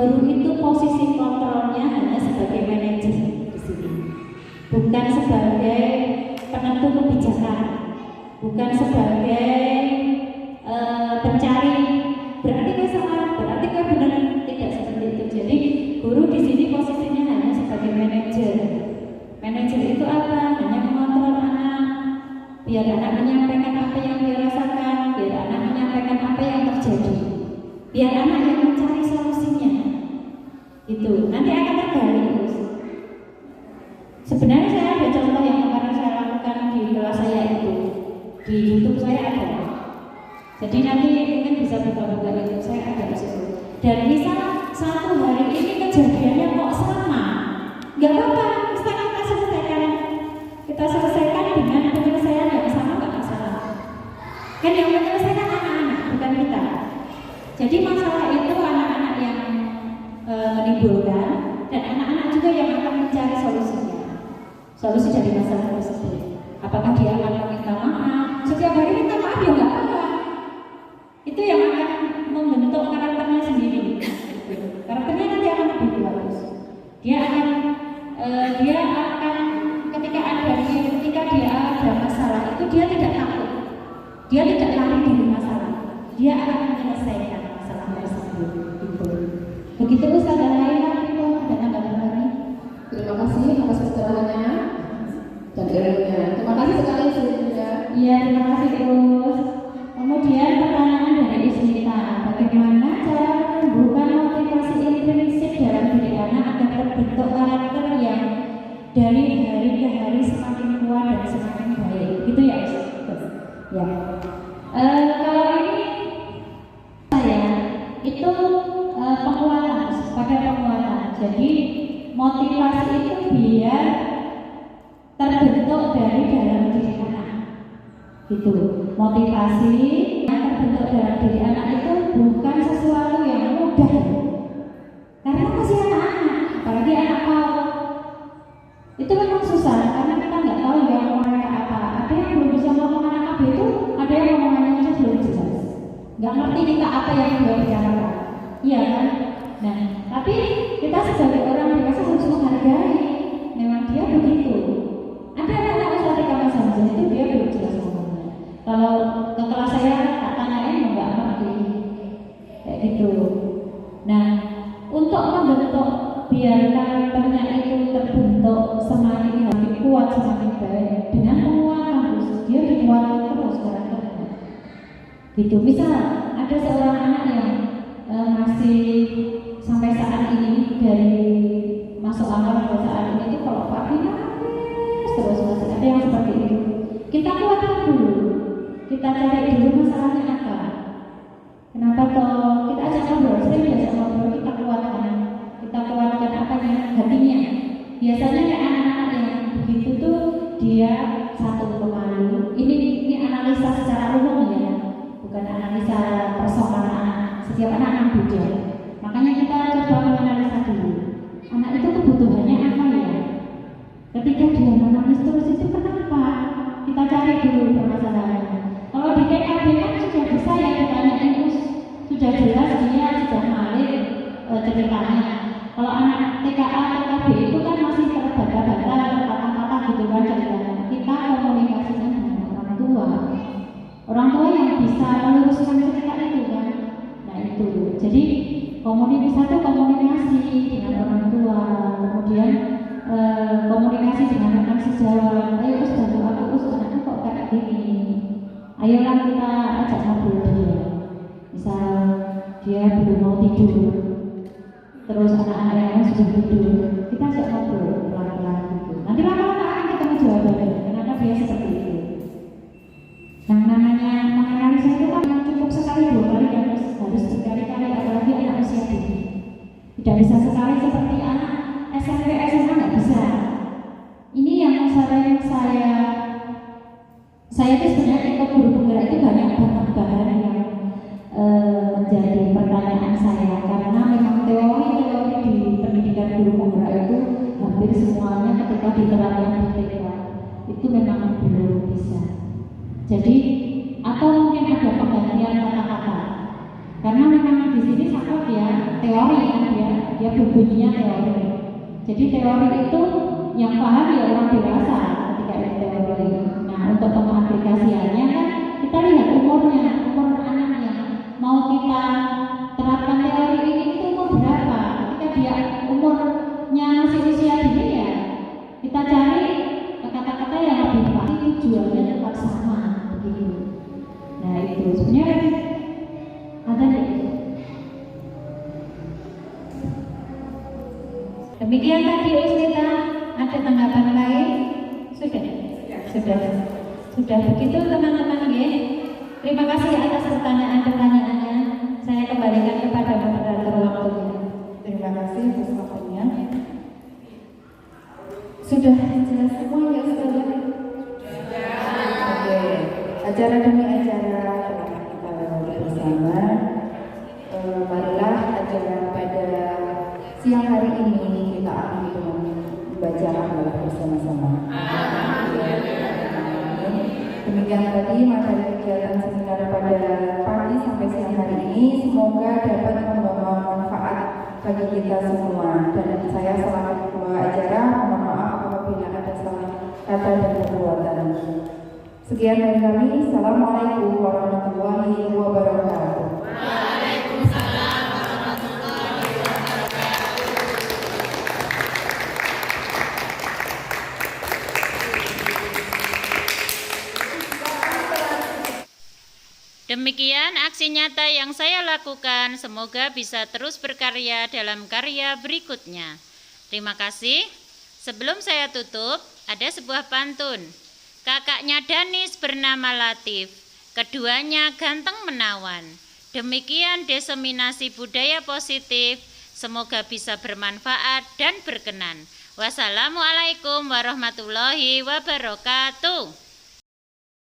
itu posisi kontrolnya hanya sebagai manajer di sini, bukan sebagai penentu kebijakan, bukan sebagai pencari. Berarti kayak salah, berarti kayak benar, tidak seperti itu. Jadi guru di sini posisinya hanya sebagai manajer. Manajer itu apa? Hanya mengontrol anak, biar anak menyampaikan apa yang dia rasakan, biar anak menyampaikan apa yang terjadi, biar anak yang mencari solusinya. Itu nanti akan tergali terus. Sebenarnya saya ada contoh yang kemarin saya lakukan di kelas saya itu, di YouTube saya ada. Jadi nanti mungkin bisa buka-buka YouTube saya ada di situ. Dan misal satu hari ini kejadiannya kok sama, nggak apa-apa, kita selesaikan dengan penyelesaian yang sama, nggak masalah. Kan yang menyelesaikan anak-anak, bukan kita. Jadi masalah itu anak-anak yang menimbulkan, dan anak-anak juga yang akan mencari solusinya. Solusi dari masalah tersebut. Apakah dia akan meminta maaf? Setiap hari minta maaf ya nggak apa-apa. Itu yang akan membentuk karakternya sendiri. Karakternya nanti akan lebih bagus. Dia akan ketika dia ada masalah itu dia tidak takut. Dia tidak lari dari masalah. Dia akan menyelesaikan masalah tersebut. Begitu Ustaz, dan lain-lain itu ada tanggapan lagi. Terima kasih atas keterangannya dan ilmunya. Terima kasih sekali Sudah. Iya, terima kasih Gus. Kemudian pertanyaan dari Ismita, bagaimana cara menumbuhkan motivasi intrinsik dalam diri anak agar terbentuk karakter yang dari hari ke hari semakin kuat dan semakin baik, gitu ya? Ya. Kalau ini saya itu penguatan, pakai penguatan. Jadi motivasi itu biar terbentuk dari dalam diri anak. Gitu. Motivasi yang terbentuk dalam diri anak itu bukan sesuatu yang mudah. Karena masih anak-anak, apalagi anak PAUD. Itu memang susah karena kita nggak tahu ya mereka apa. Ada yang belum bisa ngomong anak AB itu, ada yang ngomongannya aja belum jelas. Nggak ngerti kita apa yang dia bicarakan. Iya kan? Nah, tapi kita sebagai orang dewasa harus menghargai. Memang dia begitu. Ada anak-anak usia 3 tahun itu dia belum jelas ngomongnya. Kalau ke kelas saya tak tanyain nggak ngerti. Kayak gitu. Nah, untuk membentuk biar karakternya itu terbentuk semakin kuat, semakin baik dengan penguatan terus, dia dikuatkan terus karakternya. Gitu. Misal ada seorang anak yang masih sampai saat ini dari masuk awal ke saat ini itu kalau pagi nangis terus masih ada yang seperti itu. Kita kuatkan dulu, kita cari dulu masalahnya apa. Kenapa toh kita ajak ngobrol, sering biasa ngobrol, kita kuatkan apanya, hatinya. Biasanya kayak anak-anak yang begitu tuh dia satu pemalu. Ini analisa secara umum ya, bukan analisa personal anak. Setiap anak beda. Makanya kita coba menganalisa dulu. Anak itu kebutuhannya apa ya? Ketika dia menangis terus itu kenapa? Kita cari dulu permasalahannya. Kalau di TKB kan sudah bisa ya ditanyain terus, sudah jelas dia sudah balik ceritanya. Kalau anak TKA, TKB itu kan masih terbata-bata, terpatah-patah gitu kan ceritanya. Kita komunikasinya dengan orang tua. Orang tua yang bisa meluruskan cerita itu kan. Nah itu. Jadi komunikasi dengan orang tua, kemudian sejawat, ayo Us bantu aku Us, anakku kok kayak gini. Ayolah kita ajak ngobrol dia. Misal dia belum mau tidur, terus anak-anak yang lain sudah tidur, kita ajak ngobrol pelan-pelan gitu. Nanti lama-lama akan ketemu jawabannya, kenapa dia seperti itu. Yang namanya menganalisa itu kan cukup sekali 2 kali dan harus berkali-kali, apalagi anak usia dini. Tidak bisa sekali seperti anak SMP, SMA, nggak bisa. Ini yang sering saya itu sebenarnya ikut guru penggerak itu banyak banget bahan yang menjadi pertanyaan saya, karena memang teori di pendidikan guru penggerak itu hampir semuanya ketika diterapkan di TK itu memang belum bisa. Jadi atau mungkin ada penggantian kata-kata, karena memang di sini sangat ya teori kan, dia berbunyinya teori. Jadi teori itu yang paham ya orang dewasa ketika itu teori. Nah, untuk pengaplikasiannya kan kita lihat umurnya, umur anak yang mau kita terapkan teori ini itu umur berapa. Ketika dia umurnya masih usia dini ya kita cari kata-kata yang lebih pasti, tujuannya tetap sama begitu. Nah itu sebenarnya ada nih. Demikian tadi Ustazah, ada tanggapan lain? Sudah begitu teman-teman ya. Terima kasih atas pertanyaan-pertanyaannya. Saya kembalikan kepada moderator waktunya. Terima kasih atas waktunya. Sudah jelas semua ya Ustazah? Oke, acara demi acara telah kita lalui bersama. Marilah acara pada siang hari ini kita akhiri dengan membaca hamdalah bersama-sama. Demikian tadi materi kegiatan seminar pada pagi sampai siang hari ini, semoga dapat membawa manfaat bagi kita semua. Dan saya selaku ketua acara mohon maaf apabila ada salah kata dan perbuatan. Sekian dari kami. Assalamualaikum warahmatullahi wabarakatuh. Waalaikumsalam warahmatullahi wabarakatuh. Demikian aksi nyata yang saya lakukan, semoga bisa terus berkarya dalam karya berikutnya. Terima kasih. Sebelum saya tutup, ada sebuah pantun. Kakaknya Danis bernama Latif, keduanya ganteng menawan. Demikian diseminasi budaya positif, semoga bisa bermanfaat dan berkenan. Wassalamualaikum warahmatullahi wabarakatuh.